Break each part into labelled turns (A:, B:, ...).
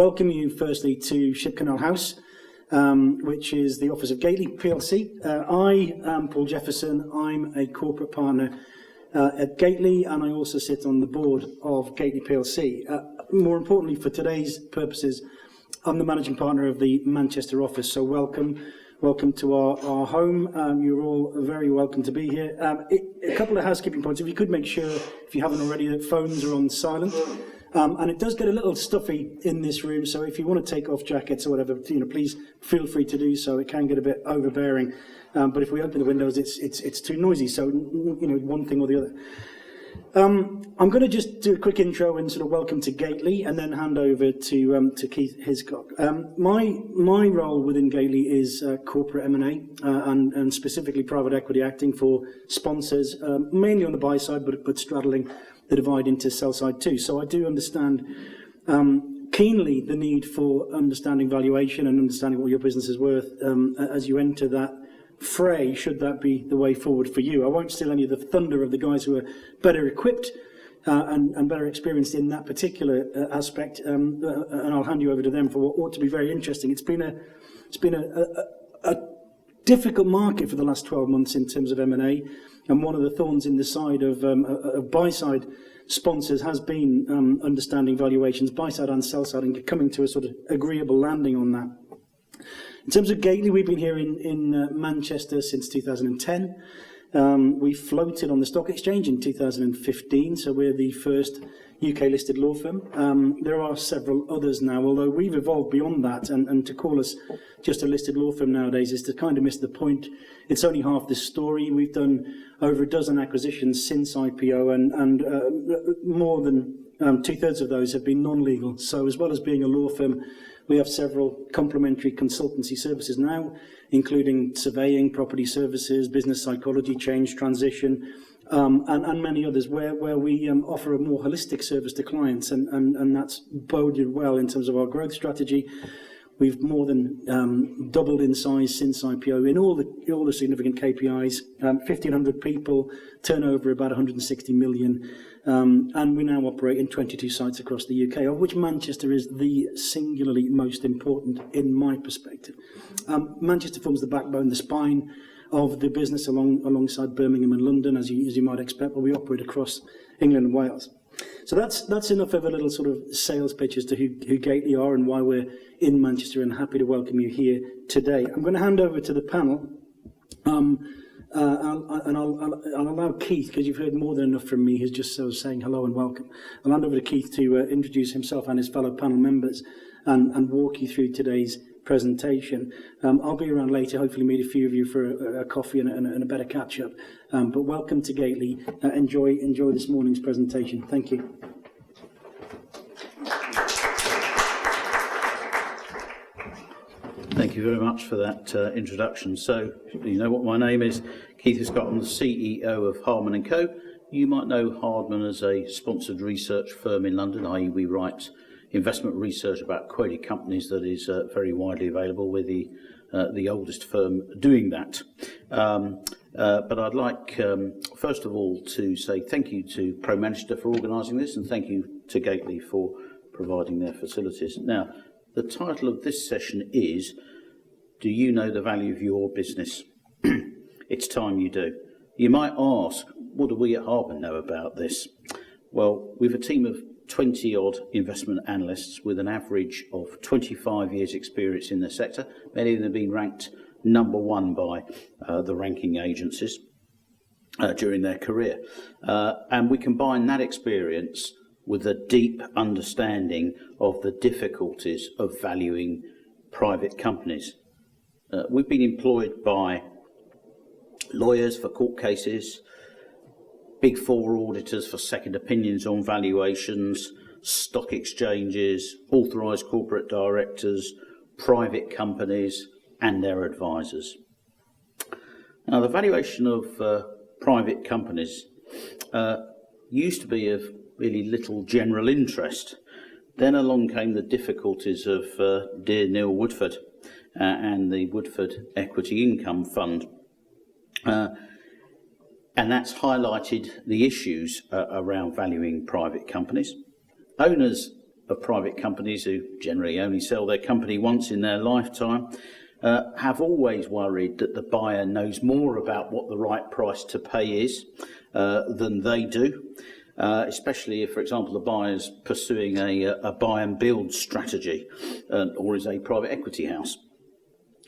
A: welcome you firstly to Ship Canal House, which is the office of Gately PLC. I am Paul Jefferson. I'm a corporate partner at Gately, and I also sit on the board of Gately PLC. More importantly, for today's purposes, I'm the managing partner of the Manchester office, so welcome to our home. You're all very welcome to be here. A couple of housekeeping points. If you could make sure, if you haven't already, that phones are on silent. And it does get a little stuffy in this room, so if you want to take off jackets or whatever, please feel free to do so. It can get a bit overbearing, but if we open the windows, it's too noisy. So one thing or the other. I'm going to just do a quick intro and sort of welcome to Gately, and then hand over to Keith Hiscock. My role within Gately is corporate M&A and specifically private equity, acting for sponsors, mainly on the buy side, but straddling the divide into sell side too. So I do understand keenly the need for understanding valuation and understanding what your business is worth as you enter that fray, should that be the way forward for you. I won't steal any of the thunder of the guys who are better equipped and better experienced in that particular aspect, and I'll hand you over to them for what ought to be very interesting. It's been a difficult market for the last 12 months in terms of M&A, and one of the thorns in the side of buy-side sponsors has been understanding valuations, buy-side and sell-side, and coming to a sort of agreeable landing on that. In terms of Gately, we've been here in Manchester since 2010. We floated on the stock exchange in 2015, so we're the first UK-listed law firm. There are several others now, although we've evolved beyond that, and to call us just a listed law firm nowadays is to kind of miss the point. It's only half the story. We've done over a dozen acquisitions since IPO, and more than two-thirds of those have been non-legal. So as well as being a law firm, we have several complementary consultancy services now, including surveying, property services, business psychology, change, transition, and many others, where we offer a more holistic service to clients, and that's boded well in terms of our growth strategy. We've more than doubled in size since IPO in all the significant KPIs. 1,500 people, turnover about 160 million, and we now operate in 22 sites across the UK, of which Manchester is the singularly most important in my perspective. Manchester forms the backbone, the spine of the business alongside Birmingham and London, as you might expect, but we operate across England and Wales. So that's enough of a little sort of sales pitch as to who Gately are and why we're in Manchester, and happy to welcome you here today. I'm going to hand over to the panel, and I'll allow Keith, because you've heard more than enough from me, who's just sort of saying hello and welcome. I'll hand over to Keith to introduce himself and his fellow panel members and walk you through today's presentation. I'll be around later, hopefully meet a few of you for a coffee and a better catch-up. But welcome to Gately. Enjoy this morning's presentation. Thank you.
B: Thank you very much for that introduction. So, you know what my name is, Keith Hiscock. I'm the CEO of Hardman Co. You might know Hardman as a sponsored research firm in London, i.e. we write investment research about quoted companies that is very widely available. We're the oldest firm doing that. But I'd like, first of all, to say thank you to Pro Manchester for organising this, and thank you to Gately for providing their facilities. Now, the title of this session is, Do You Know the Value of Your Business? It's time you do. You might ask, what do we at Hardman know about this? Well, we've a team of 20-odd investment analysts with an average of 25 years' experience in their sector. Many of them have been ranked number one by the ranking agencies during their career. And we combine that experience with a deep understanding of the difficulties of valuing private companies. We've been employed by lawyers for court cases, Big Four auditors for second opinions on valuations, stock exchanges, authorised corporate directors, private companies and their advisors. Now, the valuation of private companies used to be of really little general interest. Then along came the difficulties of dear Neil Woodford and the Woodford Equity Income Fund. And that's highlighted the issues around valuing private companies. Owners of private companies, who generally only sell their company once in their lifetime, have always worried that the buyer knows more about what the right price to pay is than they do, especially if, for example, the buyer's pursuing a buy and build strategy or is a private equity house.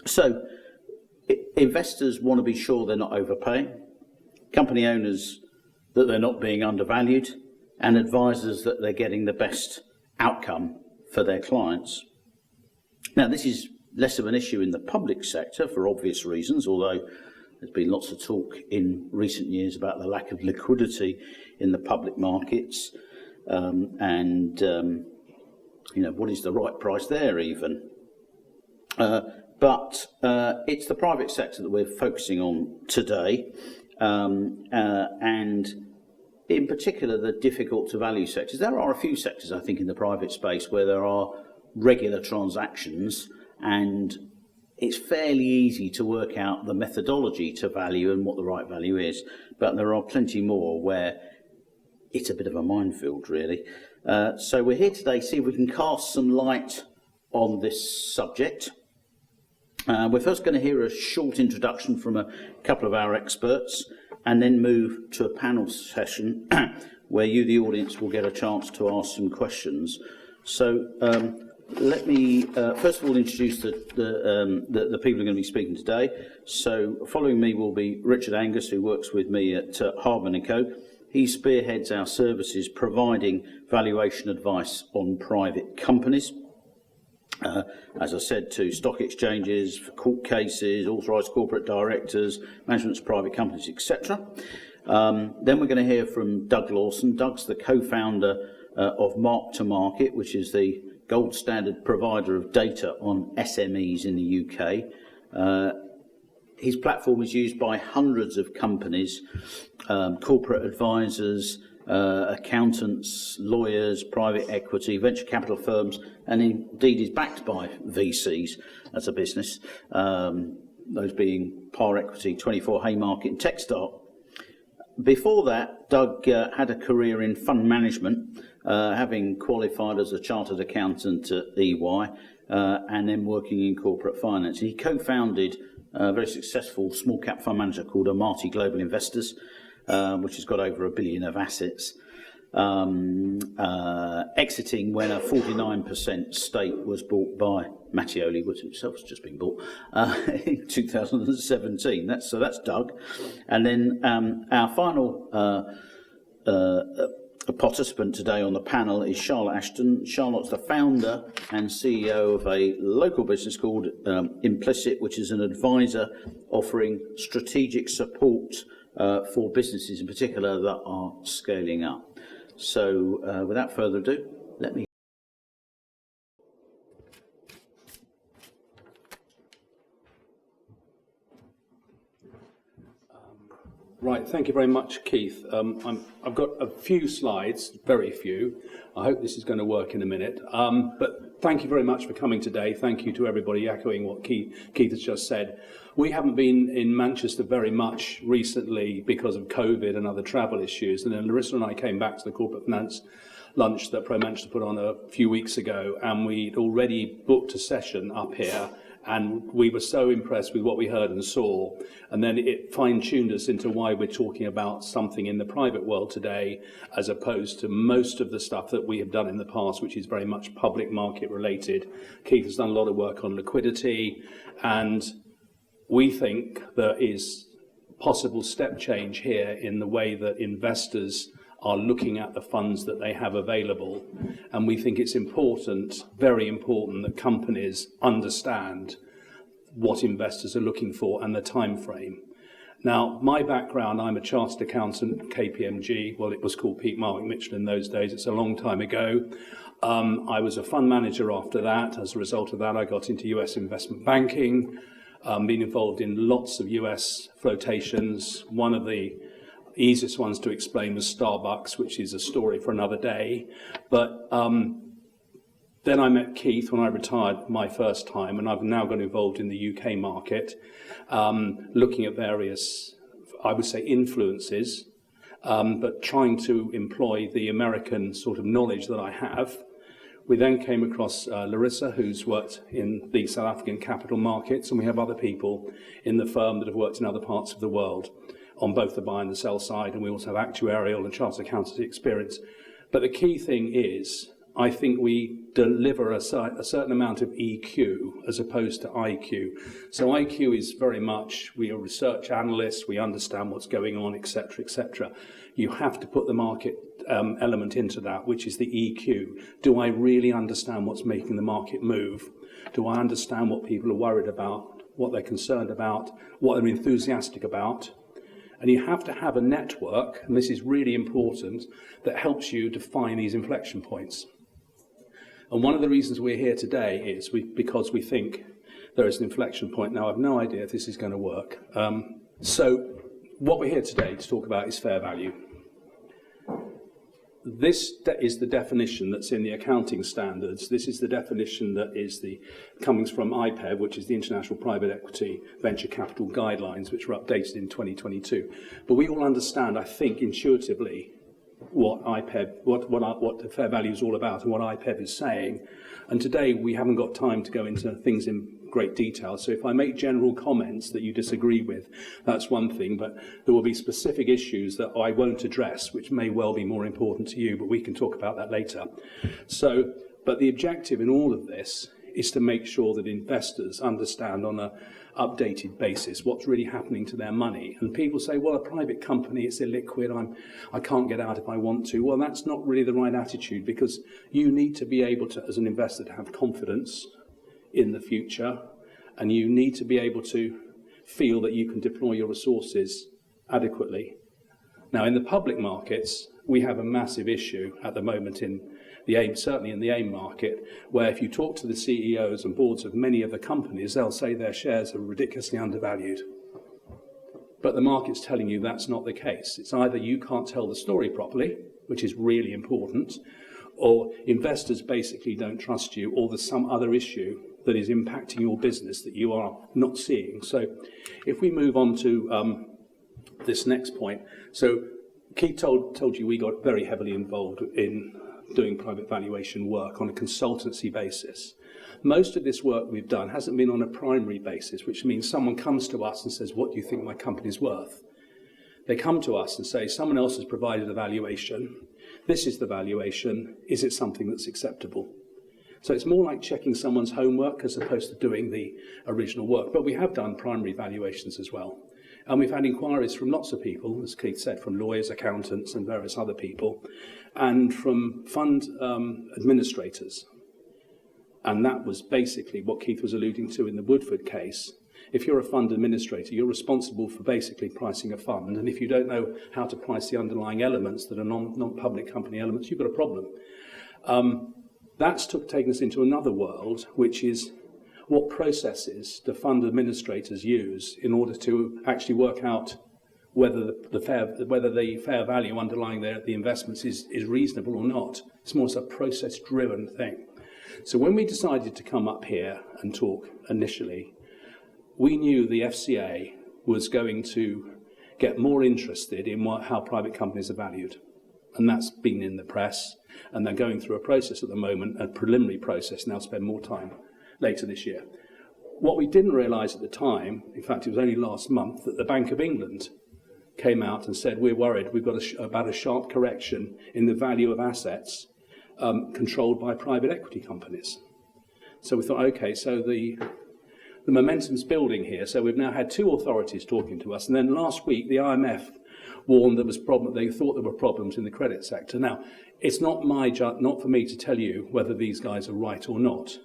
B: So investors want to be sure they're not overpaying, company owners that they're not being undervalued, and advisors that they're getting the best outcome for their clients. Now, this is less of an issue in the public sector for obvious reasons, although there's been lots of talk in recent years about the lack of liquidity in the public markets, and what is the right price there even. But it's the private sector that we're focusing on today, and in particular the difficult to value sectors. There are a few sectors, I think, in the private space where there are regular transactions, and it's fairly easy to work out the methodology to value and what the right value is. But there are plenty more where it's a bit of a minefield, really. So we're here today to see if we can cast some light on this subject. We're first going to hear a short introduction from a couple of our experts, and then move to a panel session where you, the audience, will get a chance to ask some questions. So let me first of all introduce the people who are going to be speaking today. So following me will be Richard Angus, who works with me at Hardman Co. He spearheads our services providing valuation advice on private companies. As I said, to stock exchanges, for court cases, authorised corporate directors, managements of private companies, etc. Then we're going to hear from Doug Lawson. Doug's the co-founder of MarktoMarket, which is the gold standard provider of data on SMEs in the UK. His platform is used by hundreds of companies, corporate advisors, accountants, lawyers, private equity, venture capital firms, and indeed is backed by VCs as a business, those being Par Equity, 24 Haymarket and Techstart. Before that, Doug had a career in fund management, having qualified as a chartered accountant at EY, and then working in corporate finance. He co-founded a very successful small cap fund manager called Amati Global Investors, which has got over $1 billion of assets, exiting when a 49% stake was bought by Mattioli, which itself has just been bought, in 2017. That's Doug. And then our final participant today on the panel is Charlotte Ashton. Charlotte's the founder and CEO of a local business called Implicit, which is an advisor offering strategic support for businesses in particular that are scaling up. So without further ado, let me...
C: Right, thank you very much, Keith. I've got a few slides, very few. I hope this is going to work in a minute. But thank you very much for coming today. Thank you to everybody, echoing what Keith has just said. We haven't been in Manchester very much recently because of COVID and other travel issues. And then Larissa and I came back to the corporate finance lunch that Pro managed to put on a few weeks ago, and we'd already booked a session up here. And we were so impressed with what we heard and saw. And then it fine-tuned us into why we're talking about something in the private world today, as opposed to most of the stuff that we have done in the past, which is very much public market related. Keith has done a lot of work on liquidity, and we think there is possible step change here in the way that investors are looking at the funds that they have available. And we think it's important, very important, that companies understand what investors are looking for and the time frame. Now, my background, I'm a chartered accountant at KPMG. Well, it was called Peak Marwick Mitchell in those days. It's a long time ago. I was a fund manager after that. As a result of that, I got into US investment banking, been involved in lots of US flotations. One of the easiest ones to explain was Starbucks, which is a story for another day. But then I met Keith when I retired my first time, and I've now got involved in the UK market, looking at various, I would say, influences, but trying to employ the American sort of knowledge that I have, We then came across Larissa, who's worked in the South African capital markets, and we have other people in the firm that have worked in other parts of the world on both the buy and the sell side, and we also have actuarial and chartered accountancy experience. But the key thing is, I think we deliver a certain amount of EQ as opposed to IQ. So IQ is very much, we are research analysts, we understand what's going on, etc., etc. You have to put the market element into that, which is the EQ. Do I really understand what's making the market move? Do I understand what people are worried about, what they're concerned about, what they're enthusiastic about? And you have to have a network, and this is really important, that helps you define these inflection points. And one of the reasons we're here today is because we think there is an inflection point. Now, I have no idea if this is going to work. So what we're here today to talk about is fair value. This is the definition that's in the accounting standards. This is the definition that is coming from IPEV, which is the International Private Equity Venture Capital Guidelines, which were updated in 2022. But we all understand, I think, intuitively, what IPEV, what the fair value is all about and what IPEV is saying. And today we haven't got time to go into things in great detail. So if I make general comments that you disagree with, that's one thing, but there will be specific issues that I won't address, which may well be more important to you, but we can talk about that later. So, but the objective in all of this is to make sure that investors understand on a updated basis what's really happening to their money. And people say, well, a private company, it's illiquid, I can't get out if I want to. Well, that's not really the right attitude, because you need to be able to, as an investor, to have confidence in the future, and you need to be able to feel that you can deploy your resources adequately. Now, in the public markets, we have a massive issue at the moment in the AIM, certainly in the AIM market, where if you talk to the CEOs and boards of many of the companies, they'll say their shares are ridiculously undervalued. But the market's telling you that's not the case. It's either you can't tell the story properly, which is really important, or investors basically don't trust you, or there's some other issue that is impacting your business that you are not seeing. So if we move on to this next point. So Keith told you we got very heavily involved in doing private valuation work on a consultancy basis. Most of this work we've done hasn't been on a primary basis, which means someone comes to us and says, what do you think my company's worth? They come to us and say, someone else has provided a valuation. This is the valuation. Is it something that's acceptable? So it's more like checking someone's homework as opposed to doing the original work. But we have done primary valuations as well. And we've had inquiries from lots of people, as Keith said, from lawyers, accountants, and various other people, and from fund administrators. And that was basically what Keith was alluding to in the Woodford case. If you're a fund administrator, you're responsible for basically pricing a fund. And if you don't know how to price the underlying elements that are non-public company elements, you've got a problem. That's taken us into another world, which is what processes do fund administrators use in order to actually work out whether the fair value underlying the investments is reasonable or not. It's more a process-driven thing. So when we decided to come up here and talk initially, we knew the FCA was going to get more interested in how private companies are valued. And that's been in the press. And they're going through a process at the moment, a preliminary process, and they'll spend more time later this year. What we didn't realise at the time, in fact it was only last month, that the Bank of England came out and said, we're worried, we've got about a sharp correction in the value of assets controlled by private equity companies. So we thought, okay, so the momentum's building here. So we've now had two authorities talking to us, and then last week the IMF warned there was they thought there were problems in the credit sector. Now, it's not for me to tell you whether these guys are right or not.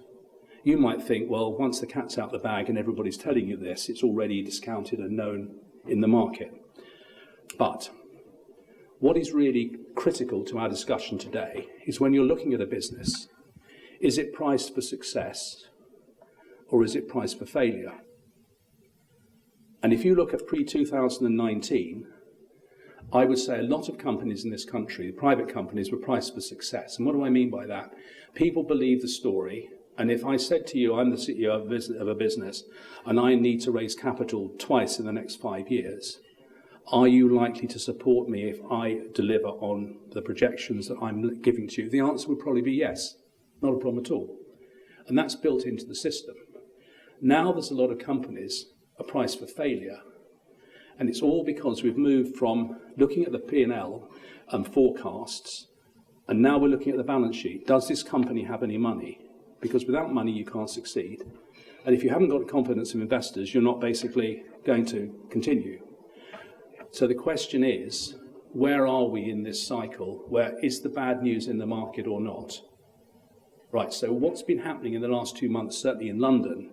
C: You might think, well, once the cat's out the bag and everybody's telling you this, it's already discounted and known in the market. But what is really critical to our discussion today is when you're looking at a business, is it priced for success or is it priced for failure? And if you look at pre-2019, I would say a lot of companies in this country, private companies, were priced for success. And what do I mean by that? People believe the story. And if I said to you, I'm the CEO of a business and I need to raise capital twice in the next 5 years, are you likely to support me if I deliver on the projections that I'm giving to you? The answer would probably be yes. Not a problem at all. And that's built into the system. Now there's a lot of companies are priced for failure. And it's all because we've moved from looking at the P&L and forecasts, and now we're looking at the balance sheet. Does this company have any money? Because without money, you can't succeed. And if you haven't got the confidence of investors, you're not basically going to continue. So the question is, where are we in this cycle? Where is the bad news in the market or not? Right, so what's been happening in the last 2 months, certainly in London,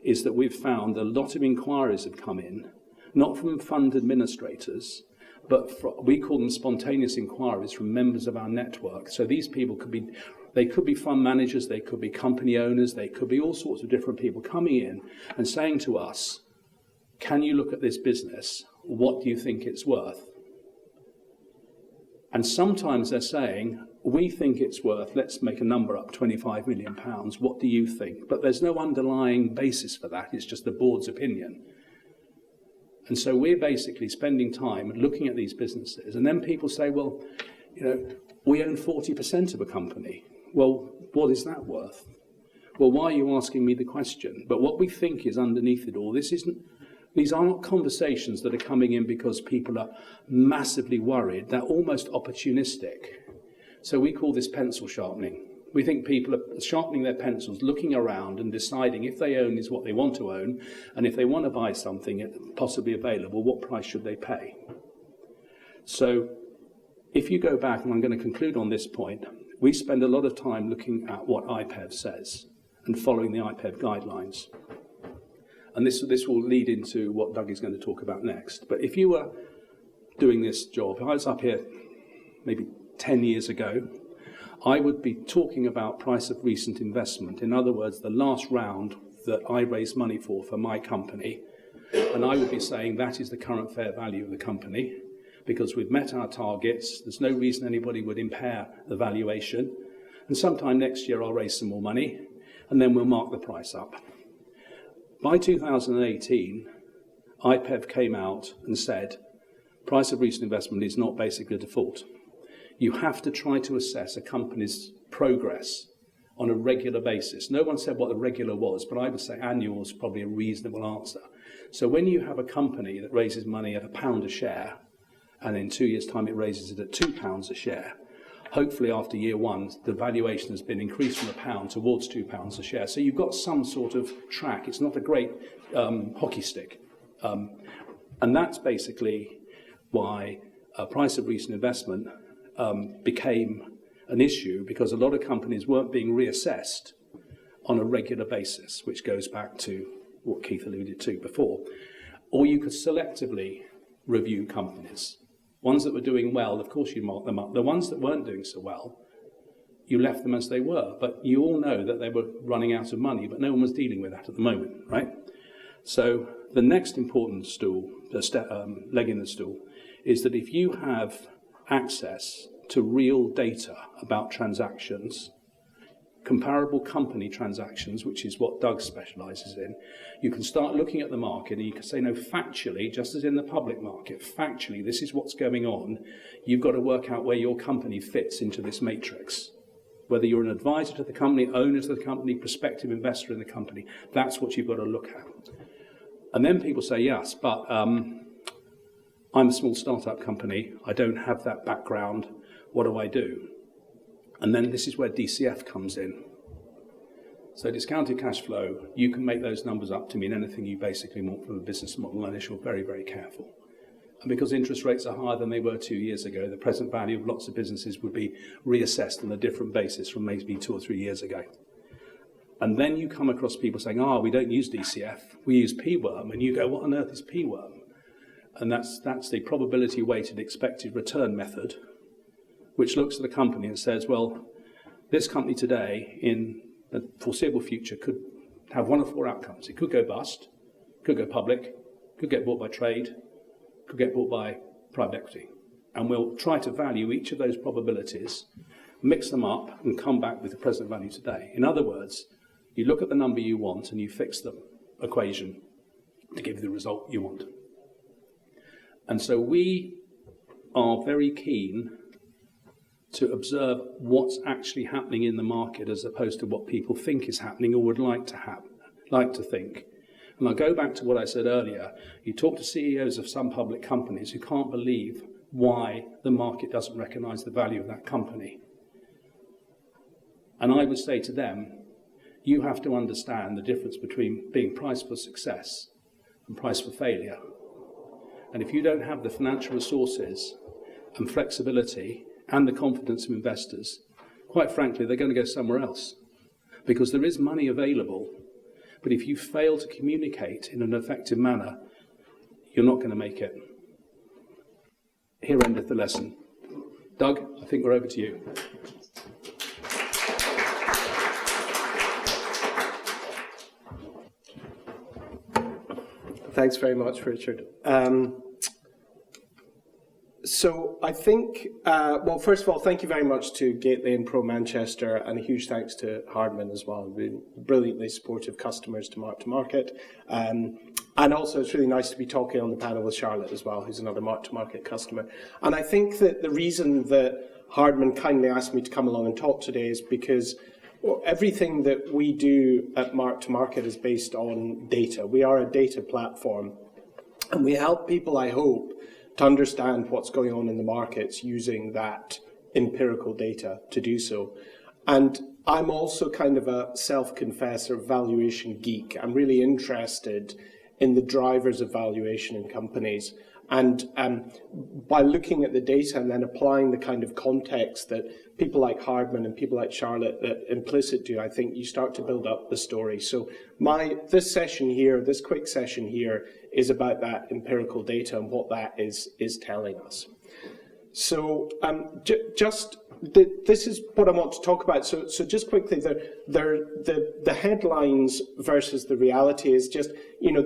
C: is that we've found a lot of inquiries have come in, not from fund administrators, but we call them spontaneous inquiries from members of our network. So these people could be fund managers, they could be company owners, they could be all sorts of different people coming in and saying to us, can you look at this business? What do you think it's worth? And sometimes they're saying, we think it's worth, let's make a number up, £25 million. What do you think? But there's no underlying basis for that. It's just the board's opinion. And so we're basically spending time looking at these businesses. And then people say, well, we own 40% of a company. Well, what is that worth? Well, why are you asking me the question? But what we think is underneath it all, these are not conversations that are coming in because people are massively worried. They're almost opportunistic. So we call this pencil sharpening. We think people are sharpening their pencils, looking around and deciding if they own is what they want to own, and if they want to buy something possibly available, what price should they pay? So if you go back, and I'm going to conclude on this point, we spend a lot of time looking at what IPEV says and following the IPEV guidelines. And this will lead into what Doug is going to talk about next. But if you were doing this job, I was up here maybe 10 years ago, I would be talking about price of recent investment. In other words, the last round that I raised money for my company, and I would be saying that is the current fair value of the company because we've met our targets. There's no reason anybody would impair the valuation. And sometime next year I'll raise some more money and then we'll mark the price up. By 2018, IPEV came out and said, price of recent investment is not basically a default. You have to try to assess a company's progress on a regular basis. No one said what the regular was, but I would say annual is probably a reasonable answer. So when you have a company that raises money at £1 a share, and in 2 years' time it raises it at £2 a share, hopefully after year one, the valuation has been increased from £1 towards £2 a share. So you've got some sort of track. It's not a great hockey stick. And that's basically why price of recent investment became an issue, because a lot of companies weren't being reassessed on a regular basis, which goes back to what Keith alluded to before. Or you could selectively review companies. Ones that were doing well, of course you mark them up. The ones that weren't doing so well, you left them as they were. But you all know that they were running out of money, but no one was dealing with that at the moment, right? So the next important leg in the stool, is that if you have access to real data about transactions, comparable company transactions, which is what Doug specialises in, you can start looking at the market and you can say, no, factually, just as in the public market, factually, this is what's going on. You've got to work out where your company fits into this matrix. Whether you're an advisor to the company, owner to the company, prospective investor in the company, that's what you've got to look at. And then people say, yes, but I'm a small startup company. I don't have that background. What do I do? And then this is where DCF comes in. So discounted cash flow, you can make those numbers up to mean anything you basically want from a business model, unless you're very, very careful. And because interest rates are higher than they were 2 years ago, the present value of lots of businesses would be reassessed on a different basis from maybe 2 or 3 years ago. And then you come across people saying, we don't use DCF, we use P-worm. And you go, what on earth is P-worm? And that's the probability weighted expected return method, which looks at the company and says, well, this company today in the foreseeable future could have one of 4 outcomes. It could go bust, could go public, could get bought by trade, could get bought by private equity. And we'll try to value each of those probabilities, mix them up, and come back with the present value today. In other words, you look at the number you want and you fix the equation to give you the result you want. And so we are very keen to observe what's actually happening in the market as opposed to what people think is happening or would like to think. And I'll go back to what I said earlier. You talk to CEOs of some public companies who can't believe why the market doesn't recognise the value of that company. And I would say to them, you have to understand the difference between being priced for success and priced for failure. And if you don't have the financial resources and flexibility and the confidence of investors, quite frankly, they're going to go somewhere else. Because there is money available, but if you fail to communicate in an effective manner, you're not going to make it. Here endeth the lesson. Doug, I think we're over to you.
D: Thanks very much, Richard. So I think, well, first of all, thank you very much to Gately and Pro Manchester, and a huge thanks to Hardman as well. Been brilliantly supportive customers to MarktoMarket. And also, it's really nice to be talking on the panel with Charlotte as well, who's another MarktoMarket customer. And I think that the reason that Hardman kindly asked me to come along and talk today is because everything that we do at MarktoMarket is based on data. We are a data platform, and we help people, I hope, to understand what's going on in the markets using that empirical data to do so. And I'm also kind of a self-confessed valuation geek. I'm really interested in the drivers of valuation in companies. And by looking at the data and then applying the kind of context that people like Hardman and people like Charlotte that Implicit do, I think you start to build up the story. So this session here, this quick session here, is about that empirical data and what that is telling us. So this is what I want to talk about. So just quickly, the headlines versus the reality is just, you know,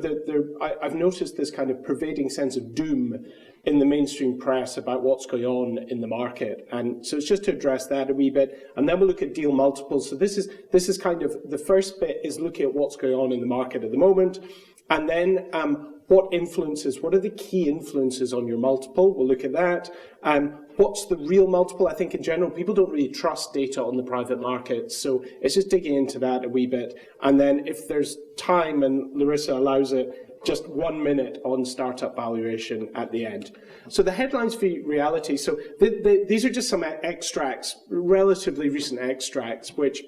D: I've noticed this kind of pervading sense of doom in the mainstream press about what's going on in the market. And so it's just to address that a wee bit. And then we'll look at deal multiples. So this is kind of, the first bit is looking at what's going on in the market at the moment. And then what are the key influences on your multiple? We'll look at that. What's the real multiple? I think in general, people don't really trust data on the private market. So it's just digging into that a wee bit. And then if there's time and Larissa allows it, just 1 minute on startup valuation at the end. So the headlines for reality. So these are just some extracts, relatively recent extracts, which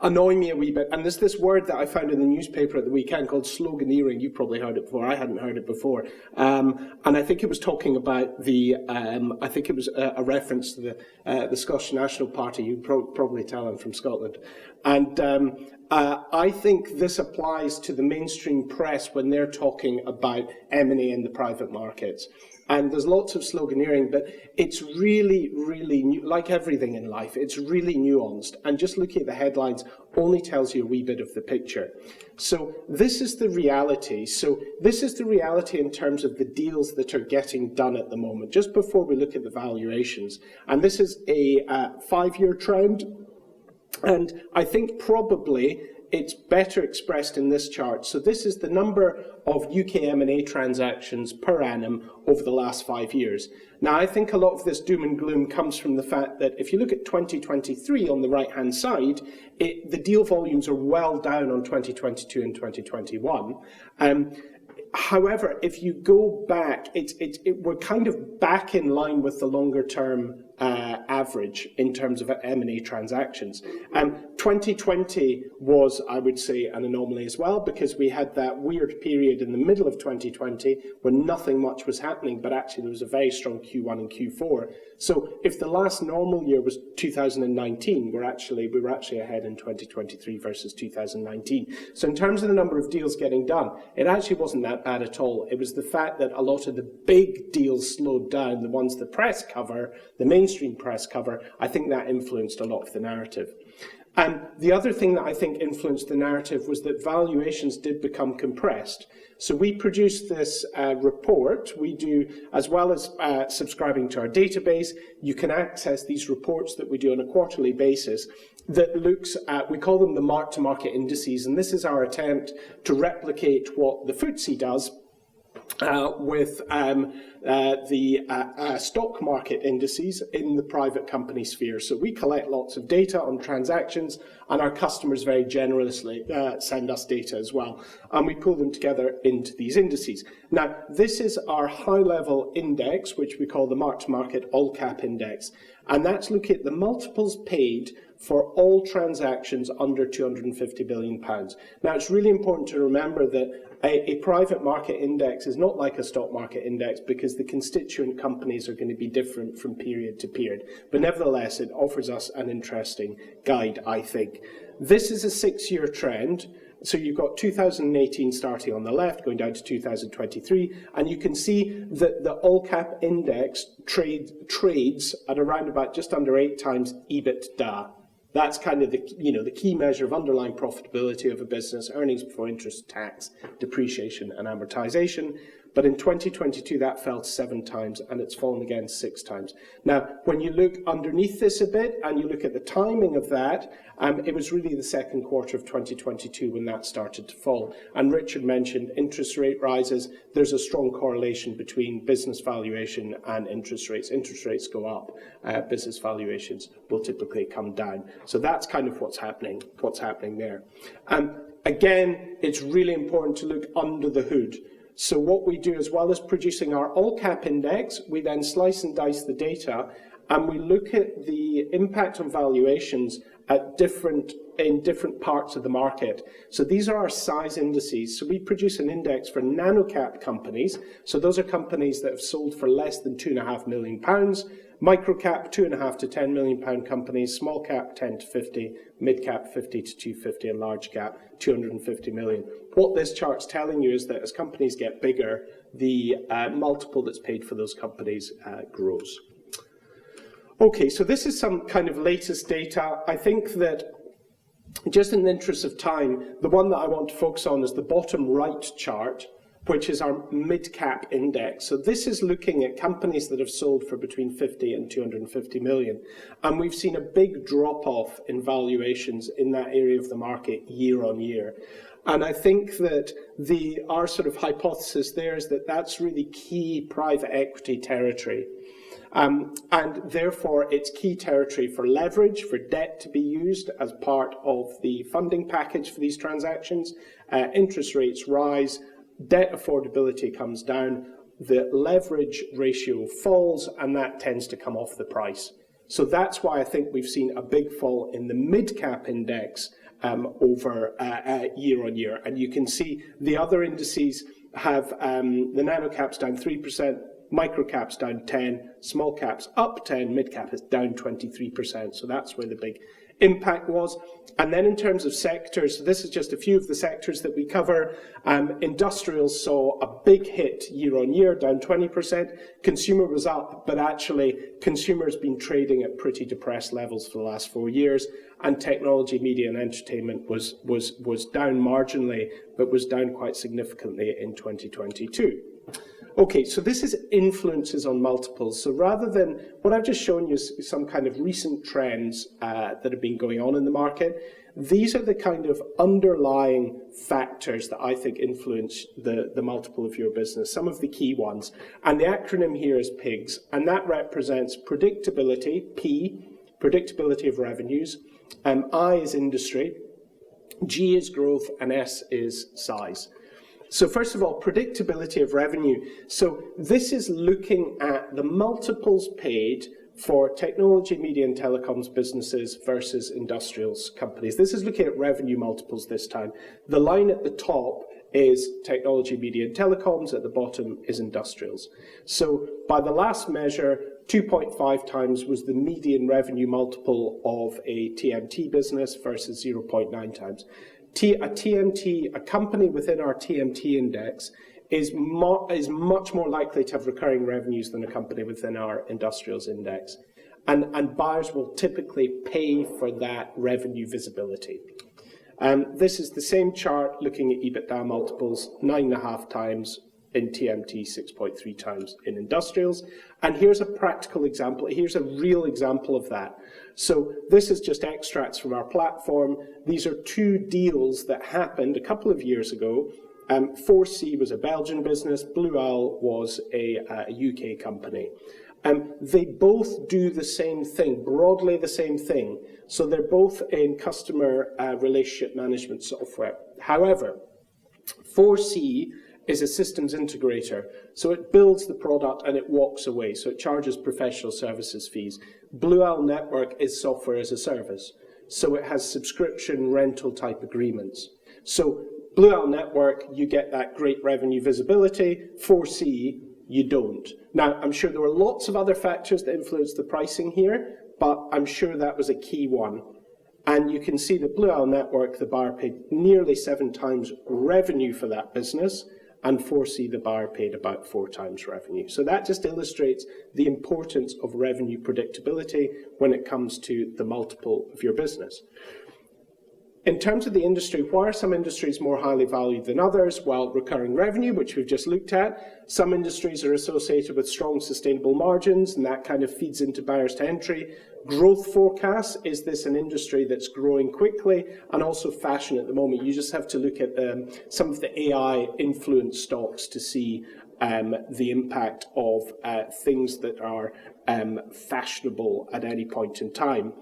D: annoy me a wee bit. And there's this word that I found in the newspaper at the weekend called sloganeering. You probably heard it before. I hadn't heard it before. And I think it was talking about I think it was a reference to the Scottish National Party. You probably tell I'm from Scotland. And I think this applies to the mainstream press when they're talking about M&A in the private markets. And there's lots of sloganeering, but it's really, really new, like everything in life, it's really nuanced. And just looking at the headlines only tells you a wee bit of the picture. So this is the reality. So this is the reality in terms of the deals that are getting done at the moment, just before we look at the valuations. And this is a 5-year trend. And I think probably it's better expressed in this chart. So this is the number of UK M&A transactions per annum over the last 5 years. Now, I think a lot of this doom and gloom comes from the fact that if you look at 2023 on the right-hand side, the deal volumes are well down on 2022 and 2021. However, if you go back, we're kind of back in line with the longer-term average in terms of M&A transactions. 2020 was, I would say, an anomaly as well, because we had that weird period in the middle of 2020 when nothing much was happening, but actually there was a very strong Q1 and Q4. So if the last normal year was 2019, we were actually ahead in 2023 versus 2019. So in terms of the number of deals getting done, it actually wasn't that bad at all. It was the fact that a lot of the big deals slowed down, the ones the press cover, the mainstream press cover. I think that influenced a lot of the narrative. And the other thing that I think influenced the narrative was that valuations did become compressed. So we produced this report. We do, as well as subscribing to our database, you can access these reports that we do on a quarterly basis that looks at, we call them the MarktoMarket indices, and this is our attempt to replicate what the FTSE does with the stock market indices in the private company sphere. So we collect lots of data on transactions, and our customers very generously send us data as well. And we pull them together into these indices. Now, this is our high-level index, which we call the MarktoMarket All-Cap Index. And that's looking at the multiples paid for all transactions under £250 billion. Now, it's really important to remember that a private market index is not like a stock market index because the constituent companies are going to be different from period to period. But nevertheless, it offers us an interesting guide, I think. This is a 6-year trend. So you've got 2018 starting on the left, going down to 2023, and you can see that the all-cap index trades at around about just under 8 times EBITDA. That's kind of the key measure of underlying profitability of a business, earnings before interest, tax, depreciation, and amortization. But in 2022, that fell to 7 times, and it's fallen again 6 times. Now, when you look underneath this a bit, and you look at the timing of that, it was really the second quarter of 2022 when that started to fall. And Richard mentioned interest rate rises. There's a strong correlation between business valuation and interest rates. Interest rates go up, business valuations will typically come down. So that's kind of what's happening there. Again, it's really important to look under the hood. So what we do, as well as producing our all-cap index, we then slice and dice the data, and we look at the impact on valuations in different parts of the market. So these are our size indices. So we produce an index for nano-cap companies. So those are companies that have sold for less than £2.5 million. Micro-cap, £2.5 to £10 million companies. Small-cap, 10 to 50. Mid-cap, 50 to 250. And large-cap, 250 million. What this chart's telling you is that as companies get bigger, the multiple that's paid for those companies grows. Okay, so this is some kind of latest data. I think that, just in the interest of time, the one that I want to focus on is the bottom right chart, which is our mid-cap index. So this is looking at companies that have sold for between 50 and 250 million. And we've seen a big drop-off in valuations in that area of the market year on year. And I think that our sort of hypothesis there is that that's really key private equity territory. And therefore, it's key territory for leverage, for debt to be used as part of the funding package for these transactions. Interest rates rise, debt affordability comes down, the leverage ratio falls, and that tends to come off the price. So that's why I think we've seen a big fall in the mid-cap index over year on year. And you can see the other indices have the nano caps down 3%, micro caps down 10, small caps up 10, mid cap is down 23%. So that's where the big impact was. And then in terms of sectors, so this is just a few of the sectors that we cover. Industrials saw a big hit year on year, down 20%. Consumer was up, but actually consumer's been trading at pretty depressed levels for the last 4 years. And technology, media and entertainment was down marginally, but was down quite significantly in 2022. Okay, so this is influences on multiples. So rather than, what I've just shown you is some kind of recent trends that have been going on in the market. These are the kind of underlying factors that I think influence the multiple of your business, some of the key ones. And the acronym here is PIGS, and that represents predictability, P, predictability of revenues, I is industry, G is growth, and S is size. So first of all, predictability of revenue. So this is looking at the multiples paid for technology, media and telecoms businesses versus industrials companies. This is looking at revenue multiples this time. The line at the top is technology, media and telecoms. At the bottom is industrials. So by the last measure, 2.5 times was the median revenue multiple of a TMT business versus 0.9 times. A company within our TMT index is much more likely to have recurring revenues than a company within our industrials index. And buyers will typically pay for that revenue visibility. This is the same chart looking at EBITDA multiples, 9.5 times in TMT, 6.3 times in industrials. And here's a practical example. Here's a real example of that. So this is just extracts from our platform. These are two deals that happened a couple of years ago. 4C was a Belgian business, Blue Owl was a UK company. They both do the same thing, broadly the same thing. So they're both in customer relationship management software. However, 4C is a systems integrator. So it builds the product and it walks away. So it charges professional services fees. Blue Owl Network is software as a service. So it has subscription rental type agreements. So Blue Owl Network, you get that great revenue visibility. 4C, you don't. Now, I'm sure there were lots of other factors that influenced the pricing here, but I'm sure that was a key one. And you can see that Blue Owl Network, the buyer paid nearly 7 times revenue for that business, and 4C, the buyer paid about 4 times revenue. So that just illustrates the importance of revenue predictability when it comes to the multiple of your business. In terms of the industry, why are some industries more highly valued than others? Well, recurring revenue, which we've just looked at. Some industries are associated with strong sustainable margins, and that kind of feeds into barriers to entry. Growth forecasts, is this an industry that's growing quickly? And also fashion at the moment. You just have to look at some of the AI influenced stocks to see the impact of things that are fashionable at any point in time.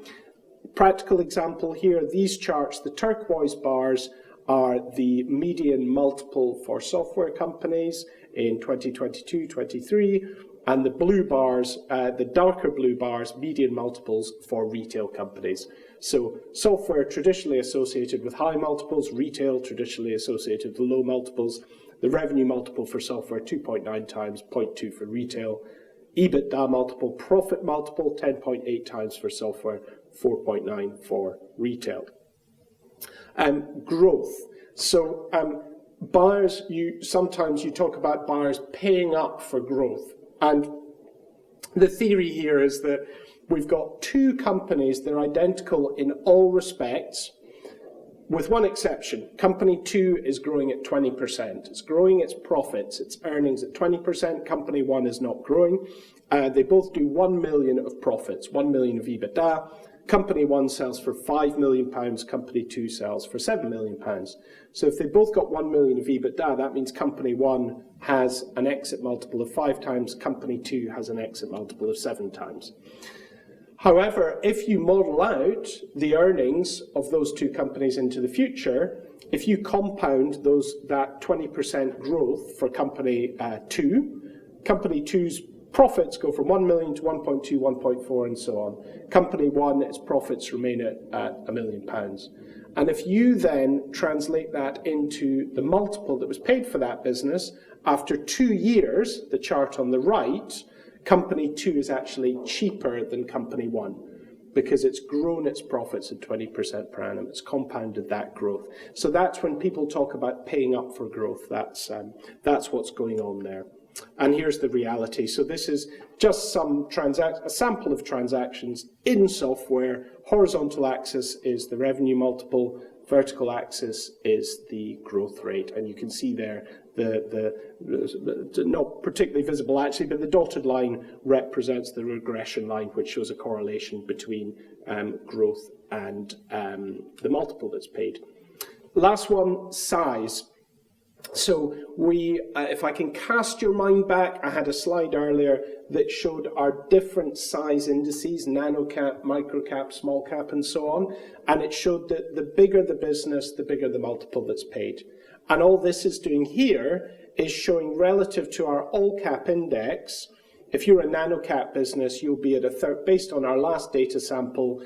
D: Practical example here, these charts, the turquoise bars are the median multiple for software companies in 2022-23, and the blue bars, the darker blue bars, median multiples for retail companies. So software traditionally associated with high multiples, retail traditionally associated with low multiples. The revenue multiple for software, 2.9 times, 0.2 for retail. EBITDA multiple, profit multiple, 10.8 times for software, 4.9 for retail. Growth. So buyers, sometimes you talk about buyers paying up for growth. And the theory here is that we've got 2 companies that are identical in all respects, with one exception. Company 2 is growing at 20%. It's growing its profits, its earnings at 20%. Company 1 is not growing. They both do 1 million of profits, 1 million of EBITDA. Company 1 sells for £5 million, Company 2 sells for £7 million. So if they both got 1 million of EBITDA, that means Company 1 has an exit multiple of 5 times, Company 2 has an exit multiple of 7 times. However, if you model out the earnings of those 2 companies into the future, if you compound that 20% growth for Company 2, Company 2's profits go from 1 million to 1.2, 1.4, and so on. Company 1, its profits remain at £1 million. And if you then translate that into the multiple that was paid for that business, after 2 years, the chart on the right, Company 2 is actually cheaper than Company 1 because it's grown its profits at 20% per annum. It's compounded that growth. So that's when people talk about paying up for growth. That's what's going on there. And here's the reality. So this is just a sample of transactions in software. Horizontal axis is the revenue multiple. Vertical axis is the growth rate. And you can see there the not particularly visible actually, but the dotted line represents the regression line, which shows a correlation between growth and the multiple that's paid. Last one, size. So if I can cast your mind back, I had a slide earlier that showed our different size indices, nano cap, micro cap, small cap, and so on. And it showed that the bigger the business, the bigger the multiple that's paid. And all this is doing here is showing relative to our all cap index. If you're a nano cap business, you'll be at based on our last data sample,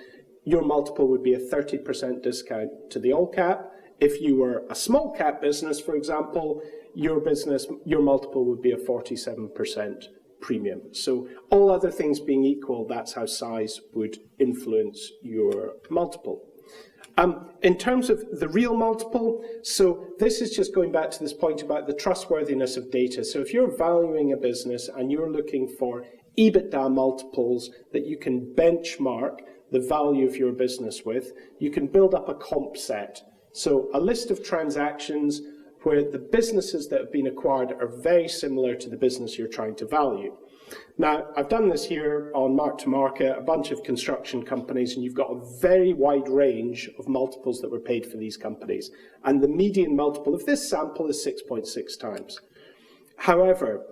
D: your multiple would be a 30% discount to the all cap. If you were a small cap business, for example, your multiple would be a 47% premium. So all other things being equal, that's how size would influence your multiple. In terms of the real multiple, so this is just going back to this point about the trustworthiness of data. So if you're valuing a business and you're looking for EBITDA multiples that you can benchmark the value of your business with, you can build up a comp set. So a list of transactions where the businesses that have been acquired are very similar to the business you're trying to value. Now, I've done this here on MarktoMarket, a bunch of construction companies, and you've got a very wide range of multiples that were paid for these companies. And the median multiple of this sample is 6.6 times. However,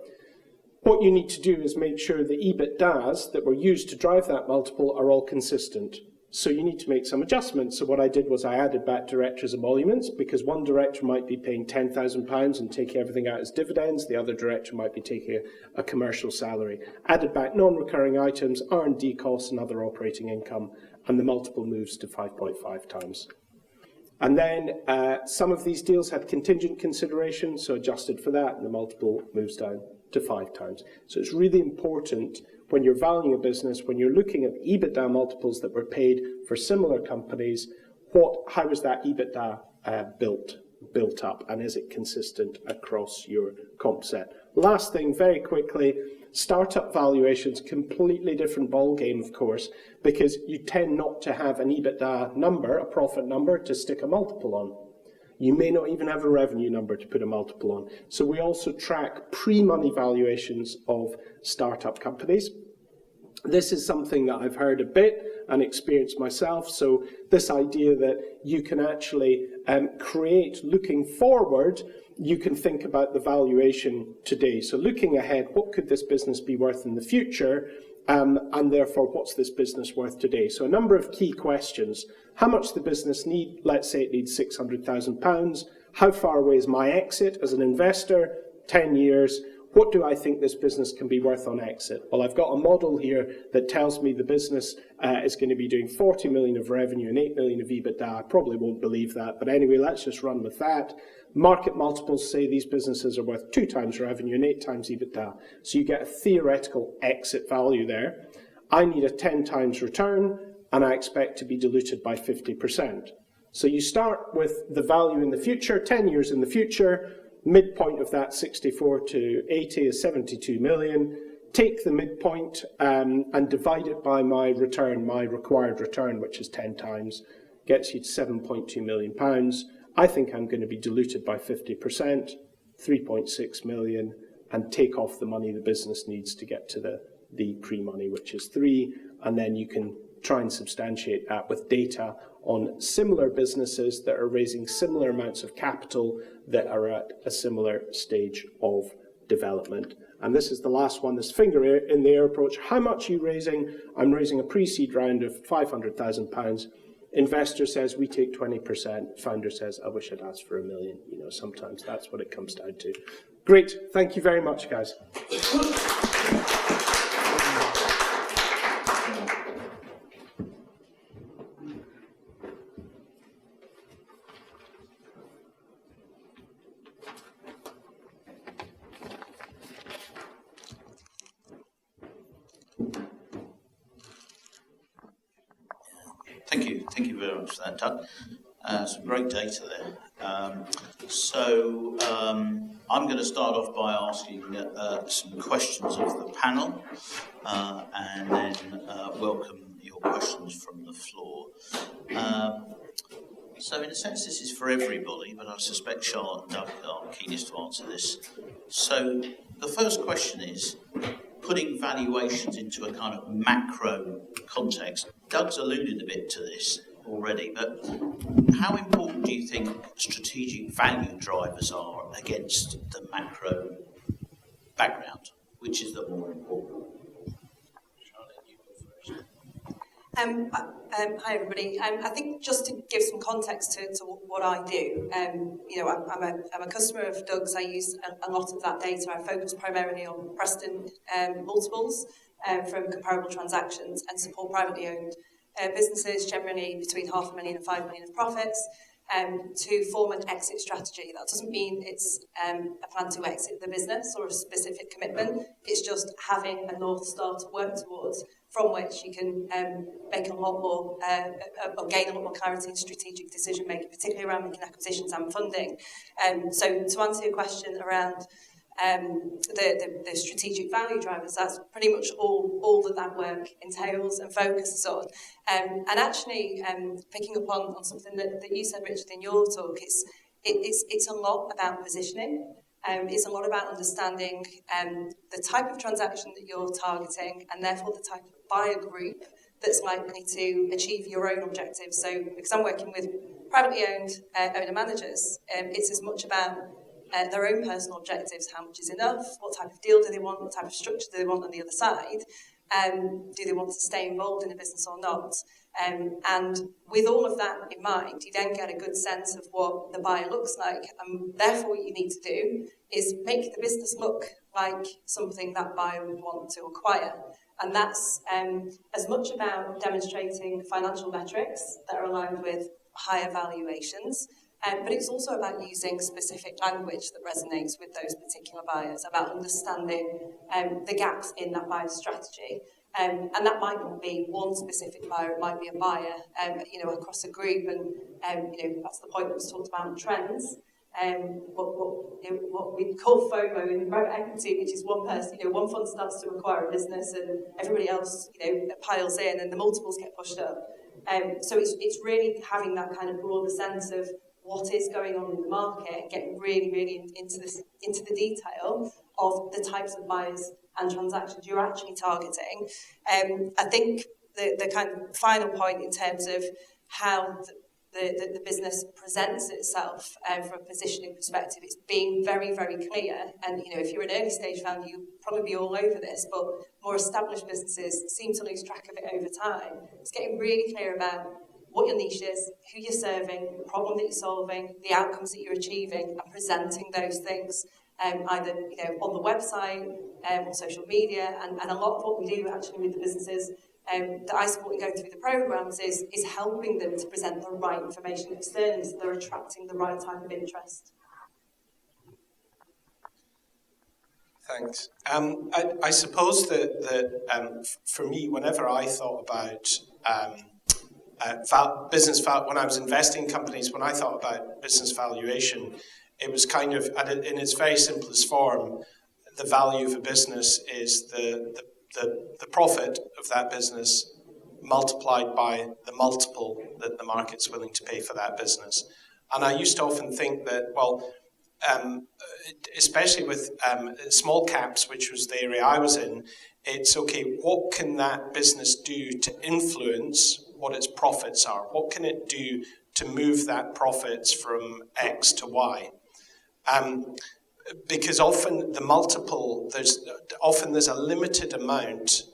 D: what you need to do is make sure the EBITDAs that were used to drive that multiple are all consistent. So you need to make some adjustments. So what I did was I added back directors' emoluments, because one director might be paying £10,000 and taking everything out as dividends. The other director might be taking a commercial salary. Added back non-recurring items, R&D costs and other operating income, and the multiple moves to 5.5 times. And then some of these deals had contingent consideration, so adjusted for that, and the multiple moves down to 5 times. So it's really important when you're valuing a business, when you're looking at EBITDA multiples that were paid for similar companies, how is that EBITDA built up, and is it consistent across your comp set? Last thing, very quickly, startup valuations, completely different ballgame, of course, because you tend not to have an EBITDA number, a profit number, to stick a multiple on. You may not even have a revenue number to put a multiple on. So we also track pre-money valuations of startup companies. This is something that I've heard a bit and experienced myself. So this idea that you can actually create, looking forward, you can think about the valuation today. So looking ahead, what could this business be worth in the future? And therefore, what's this business worth today? So a number of key questions. How much the business need? Let's say it needs £600,000. How far away is my exit as an investor? 10 years. What do I think this business can be worth on exit? Well, I've got a model here that tells me the business is going to be doing 40 million of revenue and 8 million of EBITDA. I probably won't believe that, but anyway, let's just run with that. Market multiples say these businesses are worth 2 times revenue and 8 times EBITDA. So you get a theoretical exit value there. I need a 10 times return, and I expect to be diluted by 50%. So you start with the value in the future, 10 years in the future. Midpoint of that 64 to 80 is 72 million. Take the midpoint and divide it by my return, my required return, which is 10 times, gets you to £7.2 million. I think I'm going to be diluted by 50%, 3.6 million, and take off the money the business needs to get to the pre-money, which is 3, and then you can try and substantiate that with data on similar businesses that are raising similar amounts of capital that are at a similar stage of development. And this is the last one, this finger in the air approach. How much are you raising? I'm raising a pre-seed round of £500,000. Investor says we take 20%. Founder says, I wish I'd asked for $1 million. You know, sometimes that's what it comes down to. Great. Thank you very much, guys.
B: Thank you very much for that, Doug. Some great data there. I'm going to start off by asking some questions of the panel, and then welcome your questions from the floor. So in a sense, this is for everybody, but I suspect Charlotte and Doug are keenest to answer this. So the first question is, putting valuations into a kind of macro context. Doug's alluded a bit to this already, but how important do you think strategic value drivers are against the macro background? Which is the more important? Charlotte, you go first.
E: Hi everybody. I think just to give some context to what I do, I'm a customer of Doug's. I use a lot of that data. I focus primarily on Preston multiples from comparable transactions and support privately owned businesses, generally between £500,000 and £5 million of profits, to form an exit strategy. That doesn't mean it's a plan to exit the business or a specific commitment. It's just having a North Star to work towards, from which you can make a lot more, gain a lot more clarity in strategic decision making, particularly around making acquisitions and funding. So to answer your question around the strategic value drivers, that's pretty much all that work entails and focuses on. And actually, picking up on something that you said, Richard, in your talk, it's a lot about positioning. It's a lot about understanding the type of transaction that you're targeting and therefore the type of buyer group that's likely to achieve your own objectives. So because I'm working with privately owned owner managers, it's as much about their own personal objectives, how much is enough, what type of deal do they want, what type of structure do they want on the other side, do they want to stay involved in the business or not. And with all of that in mind, you then get a good sense of what the buyer looks like, and therefore what you need to do is make the business look like something that buyer would want to acquire. And that's as much about demonstrating financial metrics that are aligned with higher valuations, but it's also about using specific language that resonates with those particular buyers, about understanding the gaps in that buyer's strategy. And that might not be one specific buyer, it might be a buyer, across a group, and that's the point that was talked about in trends. What we call FOMO in private equity, which is one person, one fund starts to acquire a business and everybody else, piles in and the multiples get pushed up. So it's really having that kind of broader sense of what is going on in the market and getting really, really into the detail of the types of buyers and transactions you're actually targeting. I think the kind of final point in terms of how the business presents itself from a positioning perspective, it's being very, very clear. And if you're an early stage founder, you'll probably be all over this, but more established businesses seem to lose track of it over time. It's getting really clear about what your niche is, who you're serving, the problem that you're solving, the outcomes that you're achieving, and presenting those things either on the website, on social media, and a lot of what we do actually with the businesses that I support going through the programmes is helping them to present the right information externally so they're attracting the right type of interest.
D: Thanks. I suppose that for me, whenever I thought about when I was investing in companies, when I thought about business valuation, it was kind of, in its very simplest form, the value of a business is the profit of that business multiplied by the multiple that the market's willing to pay for that business. And I used to often think that, especially with small caps, which was the area I was in, it's okay, what can that business do to influence what its profits are? What can it do to move that profits from X to Y? Because often the multiple, there's a limited amount.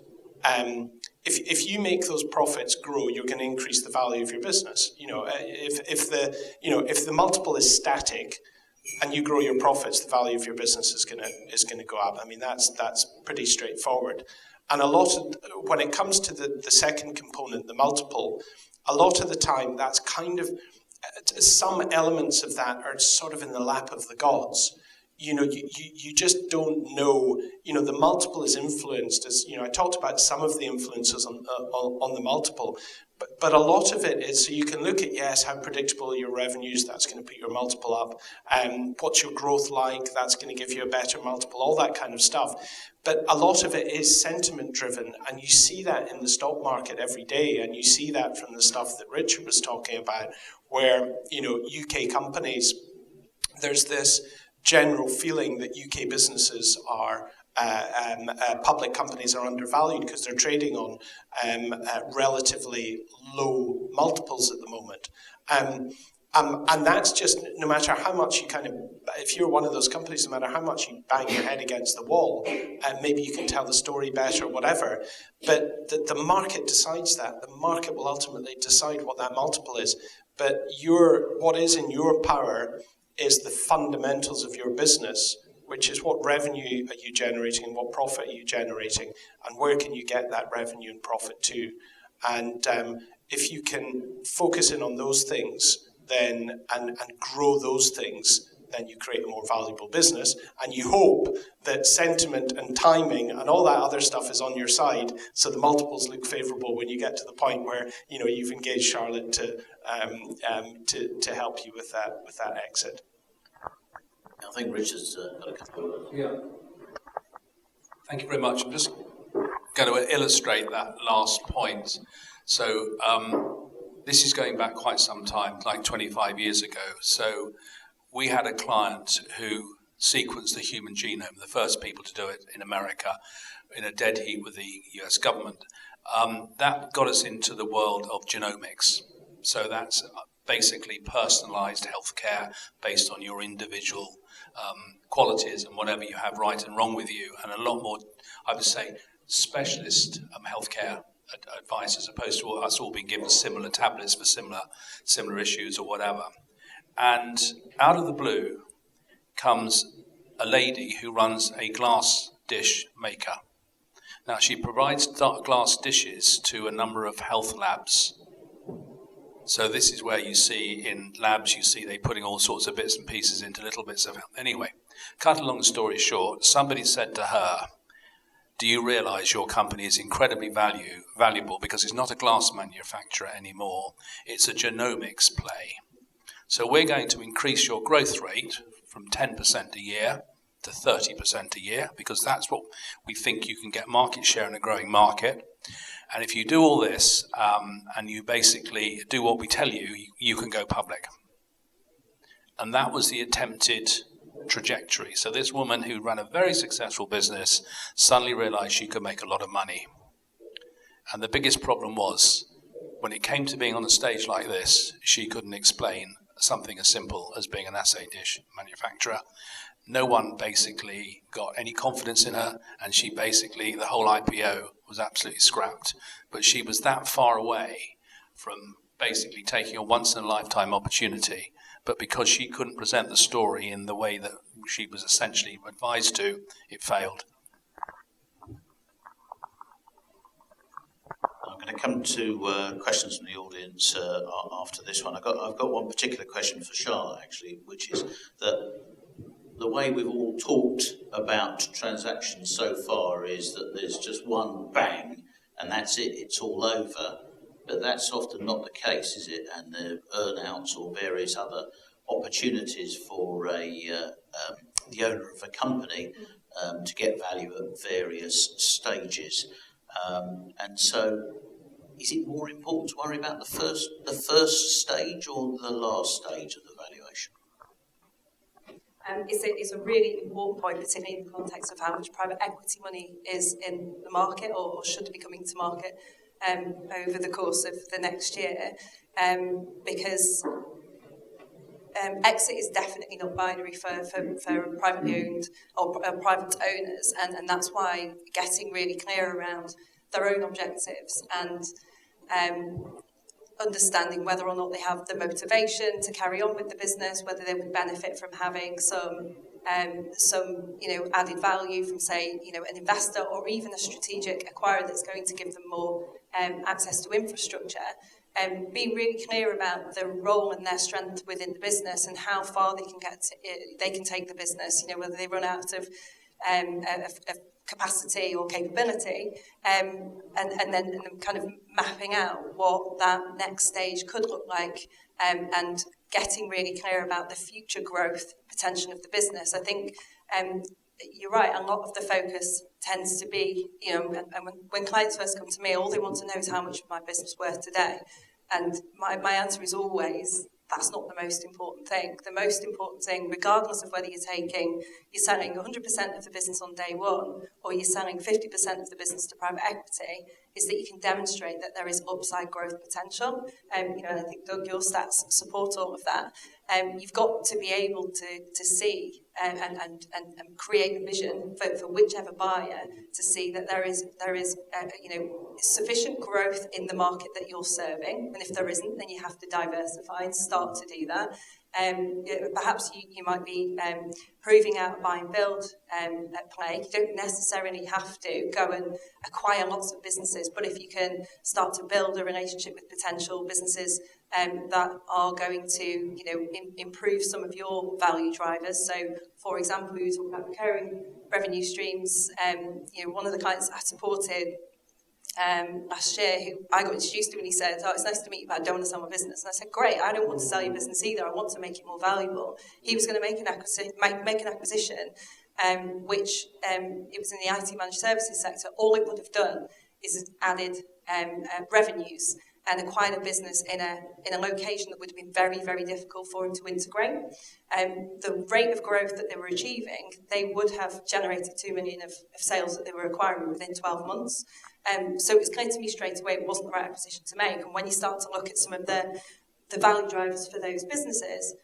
D: If you make those profits grow, you're going to increase the value of your business. If the multiple is static and you grow your profits, the value of your business is going to go up. I mean, that's pretty straightforward. And when it comes to the second component, the multiple, a lot of the time that's kind of, some elements of that are sort of in the lap of the gods. You just don't know. The multiple is influenced, as I talked about some of the influences on the multiple, but a lot of it is, so you can look at, yes, how predictable are your revenues, that's going to put your multiple up, what's your growth like, that's going to give you a better multiple, all that kind of stuff. But a lot of it is sentiment driven, and you see that in the stock market every day, and you see that from the stuff that Richard was talking about, where UK companies, there's this general feeling that UK businesses are public companies are undervalued because they're trading on relatively low multiples at the moment. And that's just, no matter how much you if you're one of those companies, no matter how much you bang your head against the wall, maybe you can tell the story better or whatever, but the market decides that. The market will ultimately decide what that multiple is. But what is in your power is the fundamentals of your business, which is what revenue are you generating and what profit are you generating, and where can you get that revenue and profit to. And if you can focus in on those things, then and grow those things, then you create a more valuable business, and you hope that sentiment and timing and all that other stuff is on your side, so the multiples look favourable when you get to the point where you've engaged Charlotte to help you with that exit.
B: I think Richard's got a couple of words.
C: Yeah. Thank you very much. I'm just going to illustrate that last point. So this is going back quite some time, like 25 years ago. So we had a client who sequenced the human genome, the first people to do it in America, in a dead heat with the US government. That got us into the world of genomics. So that's basically personalized healthcare based on your individual qualities and whatever you have right and wrong with you, and a lot more, I would say, specialist healthcare advice, as opposed to us all being given similar tablets for similar issues or whatever. And out of the blue comes a lady who runs a glass dish maker. Now, she provides glass dishes to a number of health labs. So this is where you see in labs, you see they putting all sorts of bits and pieces into little bits of... Anyway, cut a long story short, somebody said to her, do you realize your company is incredibly valuable because it's not a glass manufacturer anymore, it's a genomics play. So we're going to increase your growth rate from 10% a year to 30% a year, because that's what we think you can get market share in a growing market. And if you do all this and you basically do what we tell you, you can go public. And that was the attempted trajectory. So this woman who ran a very successful business suddenly realized she could make a lot of money. And the biggest problem was, when it came to being on a stage like this, she couldn't explain something as simple as being an assay dish manufacturer. No one basically got any confidence in her, and she basically, the whole IPO was absolutely scrapped. But she was that far away from basically taking a once-in-a-lifetime opportunity, but because she couldn't present the story in the way that she was essentially advised to, it failed.
B: I'm going to come to questions from the audience after this one. I've got one particular question for Charlotte, actually, which is that the way we've all talked about transactions so far is that there's just one bang and that's it, it's all over. But that's often not the case, is it? And the earn-outs or various other opportunities for the owner of a company to get value at various stages. And so, is it more important to worry about the first stage or the last stage of the valuation?
E: It's a really important point, particularly in the context of how much private equity money is in the market or should be coming to market over the course of the next year, because exit is definitely not binary for privately owned or private owners, and that's why getting really clear around their own objectives and understanding whether or not they have the motivation to carry on with the business, whether they would benefit from having some added value from, say, an investor or even a strategic acquirer that's going to give them more access to infrastructure. Being really clear about their role and their strength within the business and how far they can take the business. Whether they run out of capacity or capability, and then kind of mapping out what that next stage could look like, and getting really clear about the future growth potential of the business. I think you're right, a lot of the focus tends to be, and when clients first come to me, all they want to know is how much of my business is worth today. And my answer is always, that's not the most important thing. The most important thing, regardless of whether you're selling 100% of the business on day one or you're selling 50% of the business to private equity, is that you can demonstrate that there is upside growth potential. And I think, Doug, your stats support all of that. You've got to be able to see and create a vision for whichever buyer to see that there is sufficient growth in the market that you're serving, and if there isn't, then you have to diversify and start to do that. Perhaps you might be proving out a buy and build at play. You don't necessarily have to go and acquire lots of businesses, but if you can start to build a relationship with potential businesses that are going to improve some of your value drivers. So, for example, we were talking about recurring revenue streams. One of the clients I supported last year, who I got introduced to, and he said, "Oh, it's nice to meet you, but I don't want to sell my business." And I said, "Great, I don't want to sell your business either. I want to make it more valuable." He was going to make an acquisition, which it was in the IT managed services sector. All it would have done is added revenues. and acquired a business in a location that would have been very, very difficult for him to integrate. The rate of growth that they were achieving, they would have generated 2 million of sales that they were acquiring within 12 months. So it was clear to me straight away it wasn't the right acquisition to make. And when you start to look at some of the value drivers for those businesses,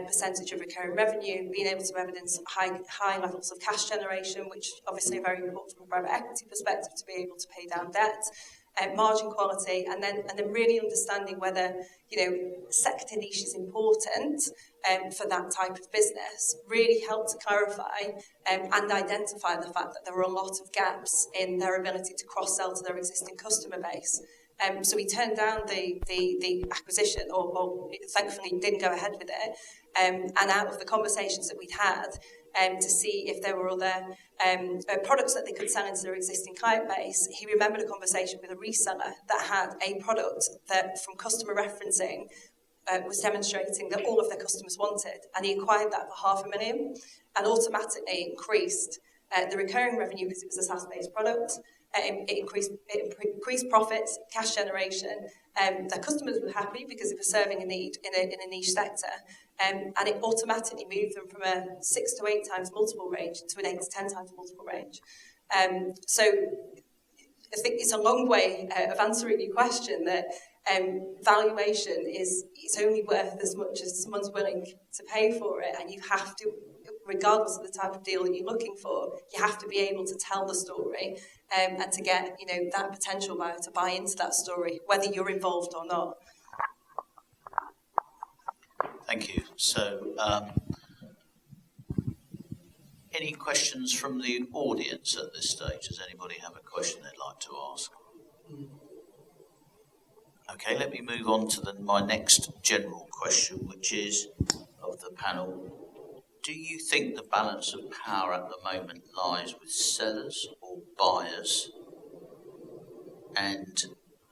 E: percentage of recurring revenue, being able to evidence high levels of cash generation, which obviously are very important from a private equity perspective to be able to pay down debt, margin quality, and then really understanding whether sector niche is important for that type of business really helped to clarify and identify the fact that there were a lot of gaps in their ability to cross-sell to their existing customer base. So we turned down the acquisition, or thankfully didn't go ahead with it. And out of the conversations that we'd had to see if there were other products that they could sell into their existing client base, he remembered a conversation with a reseller that had a product that, from customer referencing, was demonstrating that all of their customers wanted. And he acquired that for $500,000 and automatically increased the recurring revenue because it was a SaaS-based product. It increased profits, cash generation. Their customers were happy because it was serving a need in a niche sector. And it automatically moved them from a 6 to 8 times multiple range to an 8 to 10 times multiple range. So I think it's a long way of answering your question that valuation it's only worth as much as someone's willing to pay for it, and you have to, regardless of the type of deal that you're looking for, you have to be able to tell the story and to get that potential buyer to buy into that story, whether you're involved or not.
B: Thank you. So, any questions from the audience at this stage? Does anybody have a question they'd like to ask? Okay, let me move on to my next general question, which is of the panel. Do you think the balance of power at the moment lies with sellers or buyers? And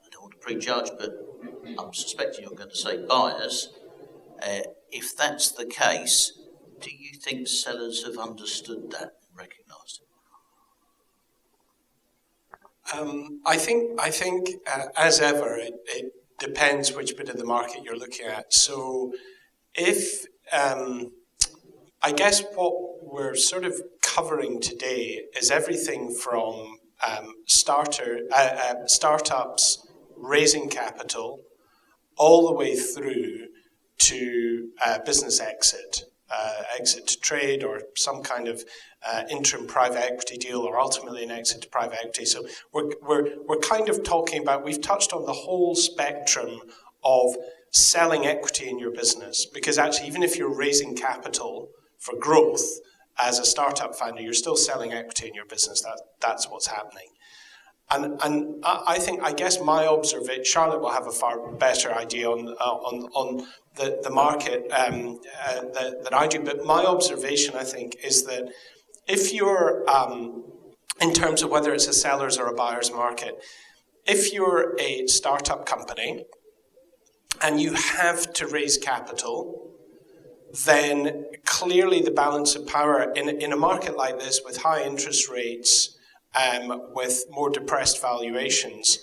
B: I don't want to prejudge, but I'm suspecting you're going to say buyers. If that's the case, do you think sellers have understood that and recognised it?
F: I think as ever, it depends which bit of the market you're looking at. So if I guess what we're sort of covering today is everything from startups raising capital all the way through to business exit to trade, or some kind of interim private equity deal, or ultimately an exit to private equity. So we're kind of talking about, we've touched on the whole spectrum of selling equity in your business, because actually even if you're raising capital for growth as a startup founder, you're still selling equity in your business. That's what's happening. And I guess my observation, Charlotte will have a far better idea on the market that I do, but my observation, I think, is that if you're, in terms of whether it's a seller's or a buyer's market, if you're a startup company and you have to raise capital, then clearly the balance of power in a market like this with high interest rates, with more depressed valuations,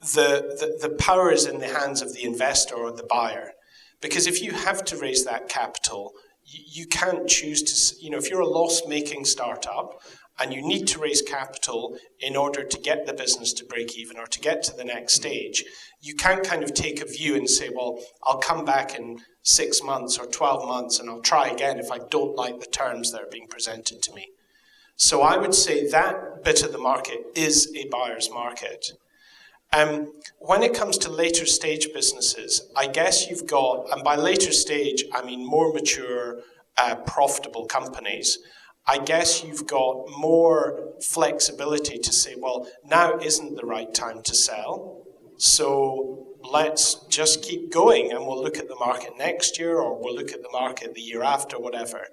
F: the power is in the hands of the investor or the buyer. Because if you have to raise that capital, you can't choose to, if you're a loss-making startup and you need to raise capital in order to get the business to break even or to get to the next stage, you can't kind of take a view and say, well, I'll come back in 6 months or 12 months and I'll try again if I don't like the terms that are being presented to me. So I would say that bit of the market is a buyer's market. When it comes to later stage businesses, I guess you've got, and by later stage, I mean more mature, profitable companies, I guess you've got more flexibility to say, well, now isn't the right time to sell, so let's just keep going and we'll look at the market next year, or we'll look at the market the year after, whatever.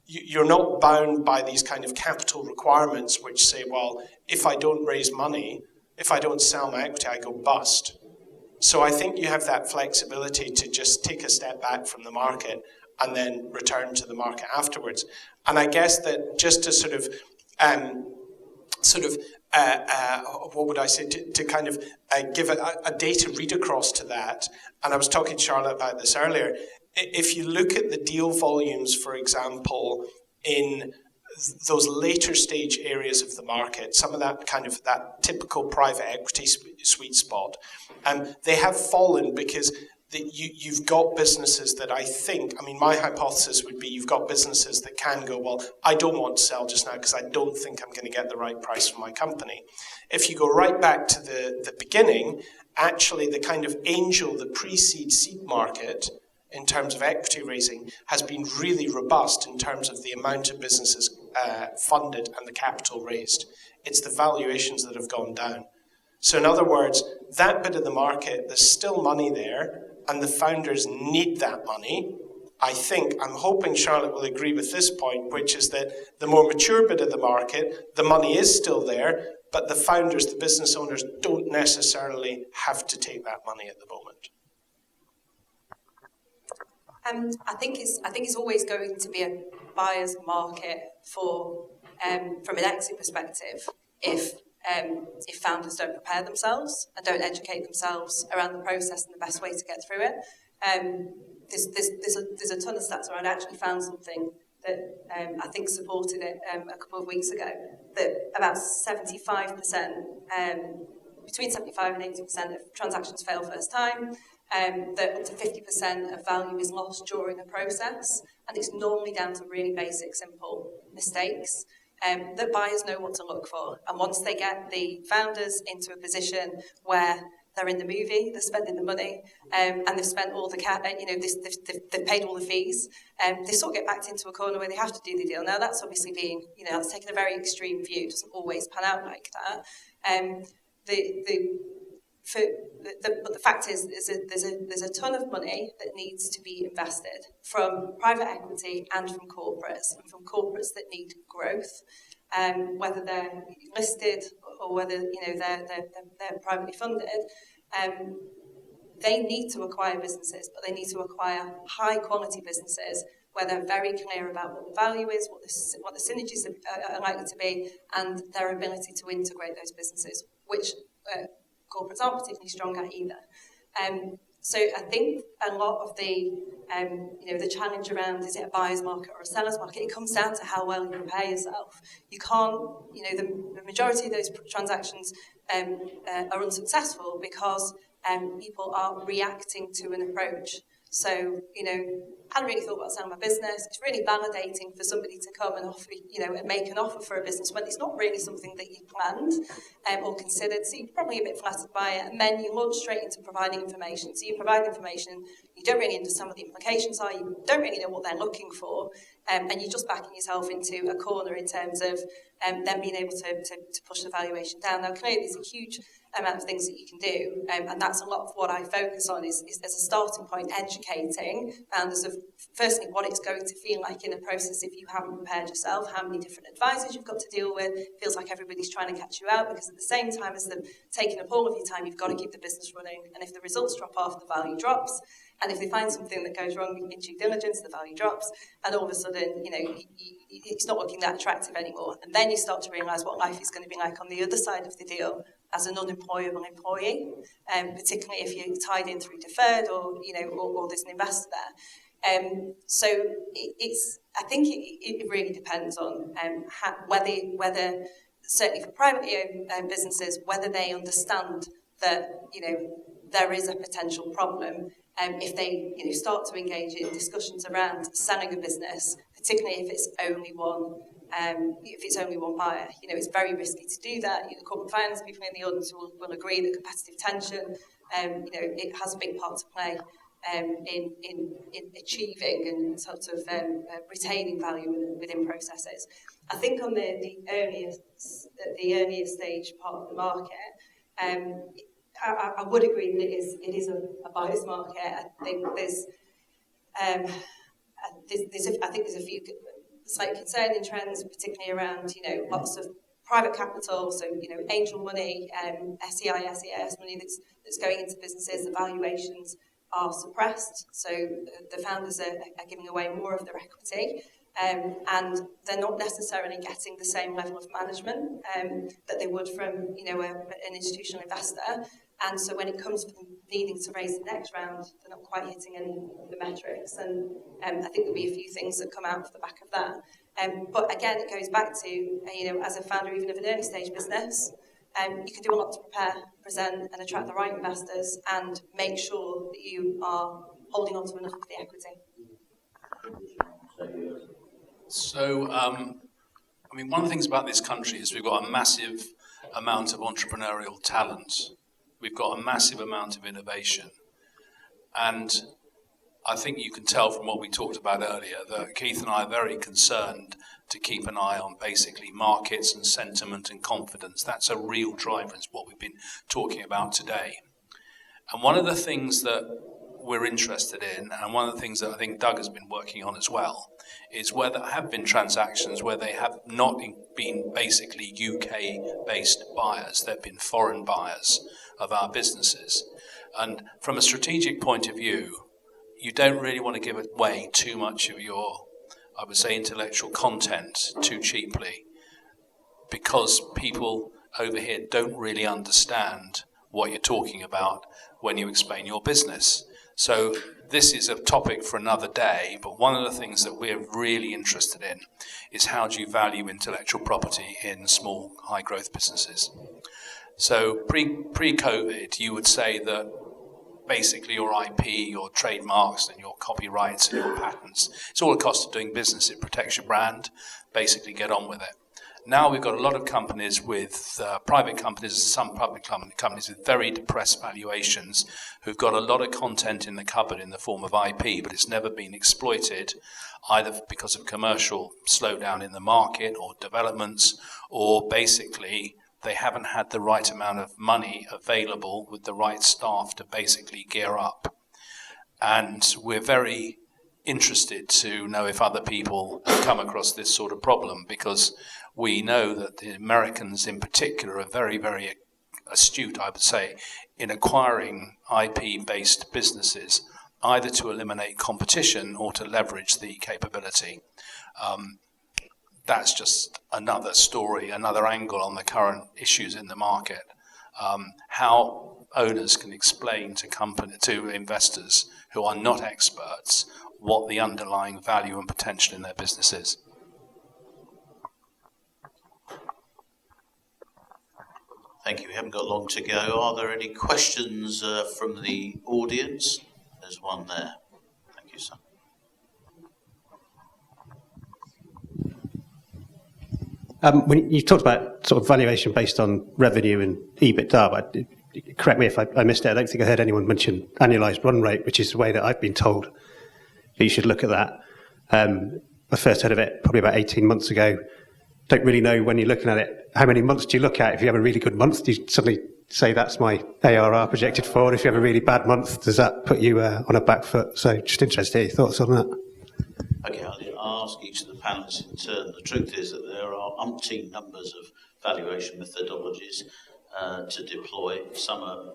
F: You're not bound by these kind of capital requirements which say, well, if I don't raise money, if I don't sell my equity, I go bust. So I think you have that flexibility to just take a step back from the market and then return to the market afterwards. And I guess that just to sort of what would I say, to kind of give a data read across to that. And I was talking to Charlotte about this earlier. If you look at the deal volumes, for example, in those later stage areas of the market, some of that kind of that typical private equity sweet spot, they have fallen because you've got businesses that my hypothesis would be you've got businesses that can go, well, I don't want to sell just now because I don't think I'm going to get the right price for my company. If you go right back to the beginning, actually the kind of angel, the pre-seed seed market in terms of equity raising has been really robust in terms of the amount of businesses funded and the capital raised. It's the valuations that have gone down. So in other words, that bit of the market, there's still money there, and the founders need that money. I'm hoping Charlotte will agree with this point, which is that the more mature bit of the market, the money is still there, but the founders, the business owners, don't necessarily have to take that money at the moment.
E: I think it's always going to be a buyer's market for from an exit perspective if founders don't prepare themselves and don't educate themselves around the process and the best way to get through it. There's a ton of stats around. I actually found something that I think supported it a couple of weeks ago, that about 75%, between 75 and 80% of transactions fail first time, that up to 50% of value is lost during a process, and it's normally down to really basic, simple mistakes. That buyers know what to look for, and once they get the founders into a position where they're in the movie, they're spending the money, and they've spent all the they've paid all the fees, they sort of get backed into a corner where they have to do the deal. Now that's obviously being, that's taking a very extreme view. It doesn't always pan out like that. But the fact is, there's a ton of money that needs to be invested from private equity and from corporates that need growth, whether they're listed or whether they're privately funded. They need to acquire businesses, but they need to acquire high quality businesses where they're very clear about what the value is, what the synergies are likely to be, and their ability to integrate those businesses, which corporates aren't particularly strong at either. So I think a lot of the challenge around, is it a buyer's market or a seller's market, it comes down to how well you prepare yourself. You can't, the majority of those transactions are unsuccessful because people are reacting to an approach. So, I hadn't really thought about selling my business. It's really validating for somebody to come and offer, and make an offer for a business when it's not really something that you planned or considered. So you're probably a bit flattered by it. And then you launch straight into providing information. So you provide information, you don't really understand what the implications are, you don't really know what they're looking for, and you're just backing yourself into a corner in terms of them being able to push the valuation down. Now, clearly, there's a huge amount of things that you can do, and that's a lot of what I focus on is as a starting point, educating founders of firstly what it's going to feel like in a process if you haven't prepared yourself, how many different advisors you've got to deal with. It feels like everybody's trying to catch you out, because at the same time as them taking up all of your time, you've got to keep the business running, and if the results drop off, the value drops. And if they find something that goes wrong in due diligence, the value drops, and all of a sudden, it's not looking that attractive anymore. And then you start to realise what life is going to be like on the other side of the deal as an unemployable employee, particularly if you're tied in through deferred or there's an investor there. So I think it really depends on whether certainly for privately owned businesses, whether they understand that there is a potential problem. If they start to engage in discussions around selling a business, particularly if it's only one buyer, it's very risky to do that. Corporate finance people in the audience will agree that competitive tension, it has a big part to play in achieving and sort of retaining value within processes. I think on the earlier stage part of the market, I would agree that it is a buyer's market. I think there's a few slightly concerning trends, particularly around lots of private capital, so angel money, SEI, SEIS money that's going into businesses. The valuations are suppressed, so the founders are giving away more of their equity. and they're not necessarily getting the same level of management that they would from, an institutional investor. And so when it comes to needing to raise the next round, they're not quite hitting any of the metrics. And I think there'll be a few things that come out of the back of that. But again, it goes back to, as a founder even of an early stage business, you can do a lot to prepare, present and attract the right investors and make sure that you are holding on to enough of the equity.
C: So, one of the things about this country is we've got a massive amount of entrepreneurial talent. We've got a massive amount of innovation. And I think you can tell from what we talked about earlier that Keith and I are very concerned to keep an eye on basically markets and sentiment and confidence. That's a real driver, is what we've been talking about today. And one of the things that we're interested in, and one of the things that I think Doug has been working on as well, is where there have been transactions where they have not been basically UK-based buyers, they've been foreign buyers of our businesses. And from a strategic point of view, you don't really want to give away too much of your, I would say, intellectual content too cheaply, because people over here don't really understand what you're talking about when you explain your business. So this is a topic for another day, but one of the things that we're really interested in is how do you value intellectual property in small, high-growth businesses. So pre-COVID, you would say that basically your IP, your trademarks and your copyrights and your patents, it's all a cost of doing business. It protects your brand. Basically get on with it. Now we've got a lot of companies with private companies, some public companies with very depressed valuations who've got a lot of content in the cupboard in the form of IP, but it's never been exploited either because of commercial slowdown in the market or developments, or basically they haven't had the right amount of money available with the right staff to basically gear up. And we're very interested to know if other people have come across this sort of problem, because we know that the Americans in particular are very, very astute, I would say, in acquiring IP-based businesses, either to eliminate competition or to leverage the capability. That's just another story, another angle on the current issues in the market. How owners can explain to investors who are not experts what the underlying value and potential in their business is.
B: Thank you. We haven't got long to go. Are there any questions from the audience? There's one there. Thank you, sir.
G: When you talked about sort of valuation based on revenue and EBITDA, but correct me if I missed it. I don't think I heard anyone mention annualized run rate, which is the way that I've been told that you should look at that. I first heard of it probably about 18 months ago. Don't really know when you're looking at it. How many months do you look at? If you have a really good month, do you suddenly say that's my ARR projected forward? If you have a really bad month, does that put you on a back foot? So just interested to hear your thoughts on that.
B: Okay, I'll ask each of the panelists in turn. The truth is that there are umpteen numbers of valuation methodologies to deploy. Some are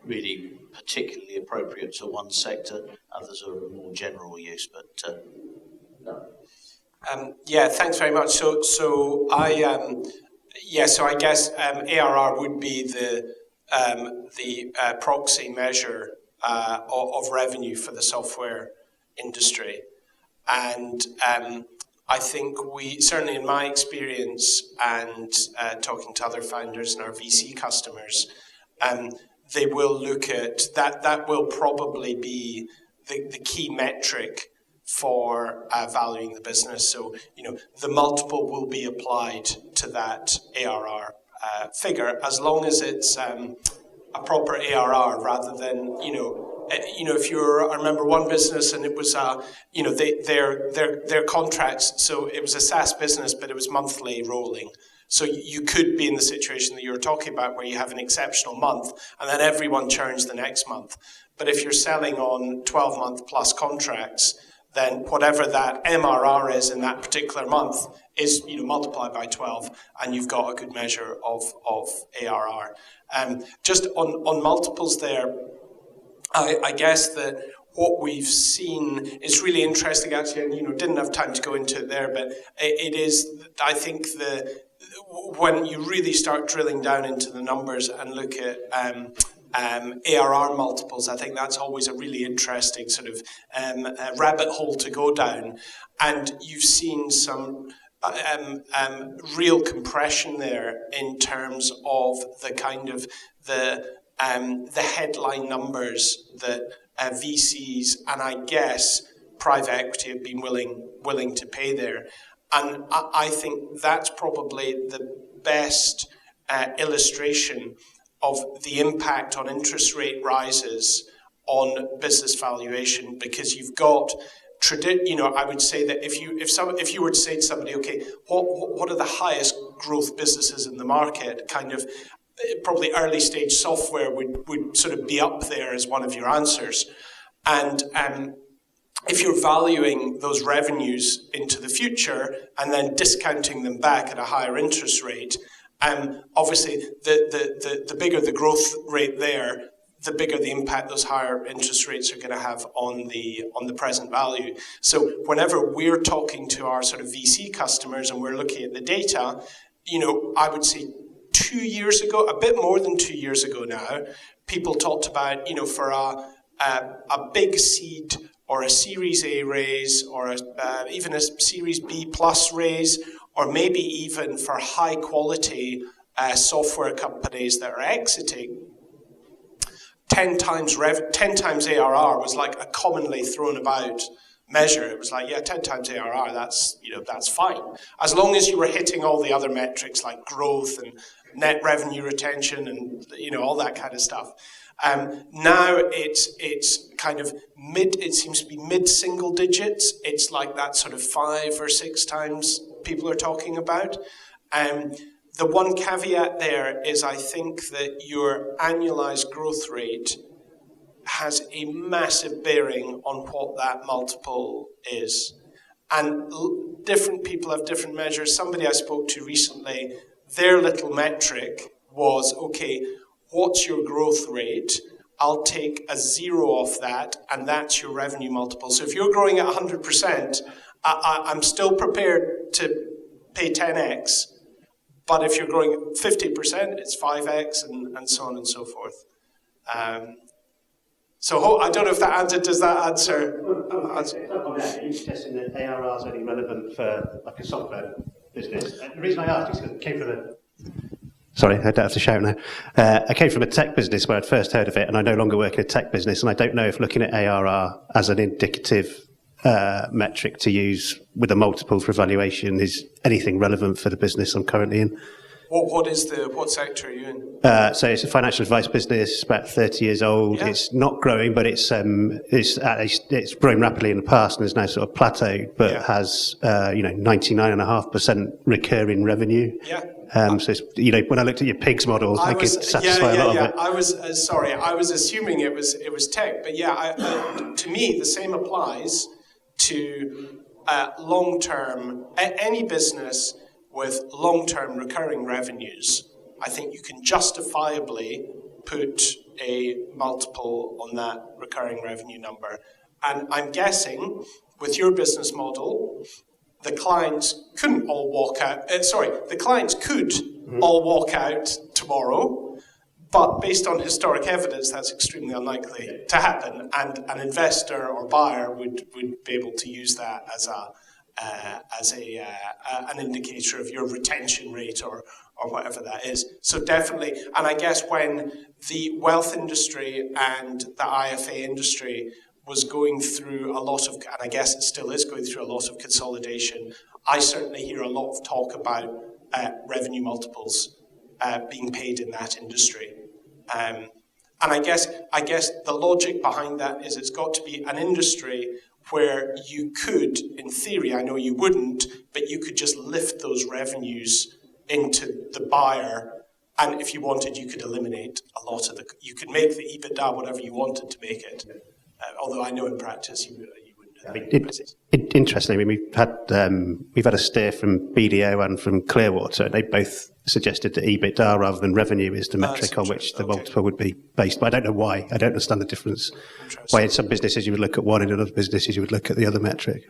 B: really particularly appropriate to one sector, others are of more general use, but
F: yeah, thanks very much. So I guess ARR would be the proxy measure of revenue for the software industry, and I think we certainly, in my experience and talking to other founders and our VC customers, they will look at that. That will probably be the key metric for valuing the business. So, the multiple will be applied to that ARR figure, as long as it's a proper ARR, rather than, if I remember one business and it was, their contracts, so it was a SaaS business, but it was monthly rolling. So you could be in the situation that you were talking about, where you have an exceptional month and then everyone churns the next month. But if you're selling on 12-month plus contracts, then whatever that MRR is in that particular month is, multiplied by 12, and you've got a good measure of ARR. Just on multiples there, I guess that what we've seen is really interesting, actually, and didn't have time to go into it there, but it is, I think, when you really start drilling down into the numbers and look at ARR multiples, I think that's always a really interesting sort of rabbit hole to go down. And you've seen some real compression there in terms of the kind of the headline numbers that VCs and I guess private equity have been willing to pay there. And I think that's probably the best illustration of the impact on interest rate rises on business valuation, because you've got I would say that if you were to say to somebody, okay, what are the highest growth businesses in the market, kind of probably early stage software would sort of be up there as one of your answers. And if you're valuing those revenues into the future and then discounting them back at a higher interest rate, obviously the bigger the growth rate there, the bigger the impact those higher interest rates are going to have on the present value. So whenever we're talking to our sort of VC customers and we're looking at the data, I would say 2 years ago, a bit more than 2 years ago now, people talked about, for a big seed or a Series A raise or even a Series B plus raise, or maybe even for high quality software companies that are exiting, 10 times ARR was like a commonly thrown about measure. It was like, 10 times ARR, that's fine. As long as you were hitting all the other metrics like growth and net revenue retention and, all that kind of stuff. Now it's kind of it seems to be mid-single digits. It's like that sort of 5 or 6 times people are talking about. The one caveat there is I think that your annualized growth rate has a massive bearing on what that multiple is. And different people have different measures. Somebody I spoke to recently, their little metric was, okay, what's your growth rate? I'll take a 0 off that, and that's your revenue multiple. So if you're growing at 100%, I'm still prepared to pay 10x. But if you're growing at 50%, it's 5x, and so on and so forth. So I don't know if that answer, does that answer?
G: Are you suggesting that ARR is only relevant for like a software business? And the reason I asked is because it came from Sorry, I don't have to shout now. I came from a tech business where I'd first heard of it, and I no longer work in a tech business, and I don't know if looking at ARR as an indicative metric to use with a multiple for evaluation is anything relevant for the business I'm currently in.
F: What sector are you in?
G: So it's a financial advice business, about 30 years old. Yeah. It's not growing, but it's growing rapidly in the past and is now sort of plateaued, but has 99.5% recurring revenue. Yeah. So it's, when I looked at your pigs model, I could satisfy a lot of it.
F: I was assuming it was tech, but to me the same applies to long-term any business with long-term recurring revenues. I think you can justifiably put a multiple on that recurring revenue number. And I'm guessing with your business model, the clients couldn't all walk out. The clients could all walk out tomorrow, but based on historic evidence, that's extremely unlikely to happen. And an investor or buyer would be able to use that as an indicator of your retention rate or whatever that is. So definitely, and I guess when the wealth industry and the IFA industry was going through a lot of, and I guess it still is going through a lot of consolidation, I certainly hear a lot of talk about revenue multiples being paid in that industry. And I guess the logic behind that is it's got to be an industry where you could, in theory, I know you wouldn't, but you could just lift those revenues into the buyer, and if you wanted, you could eliminate a lot of you could make the EBITDA whatever you wanted to make it. Although I know in practice you wouldn't.
G: Interestingly, we've had a steer from BDO and from Clearwater. They both suggested that EBITDA rather than revenue is the metric on which the multiple would be based. But I don't know why. I don't understand the difference. Why in some businesses you would look at one, and in other businesses you would look at the other metric.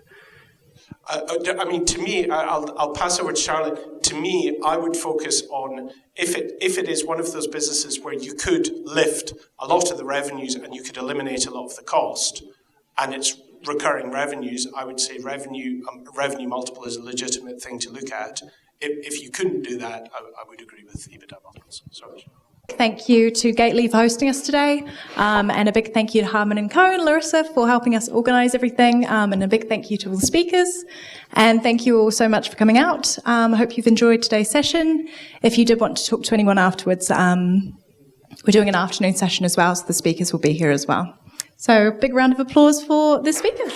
F: I mean, to me, I'll pass over to Charlotte. To me, I would focus on if it is one of those businesses where you could lift a lot of the revenues and you could eliminate a lot of the cost, and it's recurring revenues, I would say revenue multiple is a legitimate thing to look at. If you couldn't do that, I would agree with EBITDA multiples. Sorry.
H: Thank you to Gately for hosting us today, and a big thank you to Hardman Co and Larissa for helping us organise everything, and a big thank you to all the speakers, and thank you all so much for coming out. I hope you've enjoyed today's session. If you did want to talk to anyone afterwards, we're doing an afternoon session as well, so the speakers will be here as well. So big round of applause for the speakers.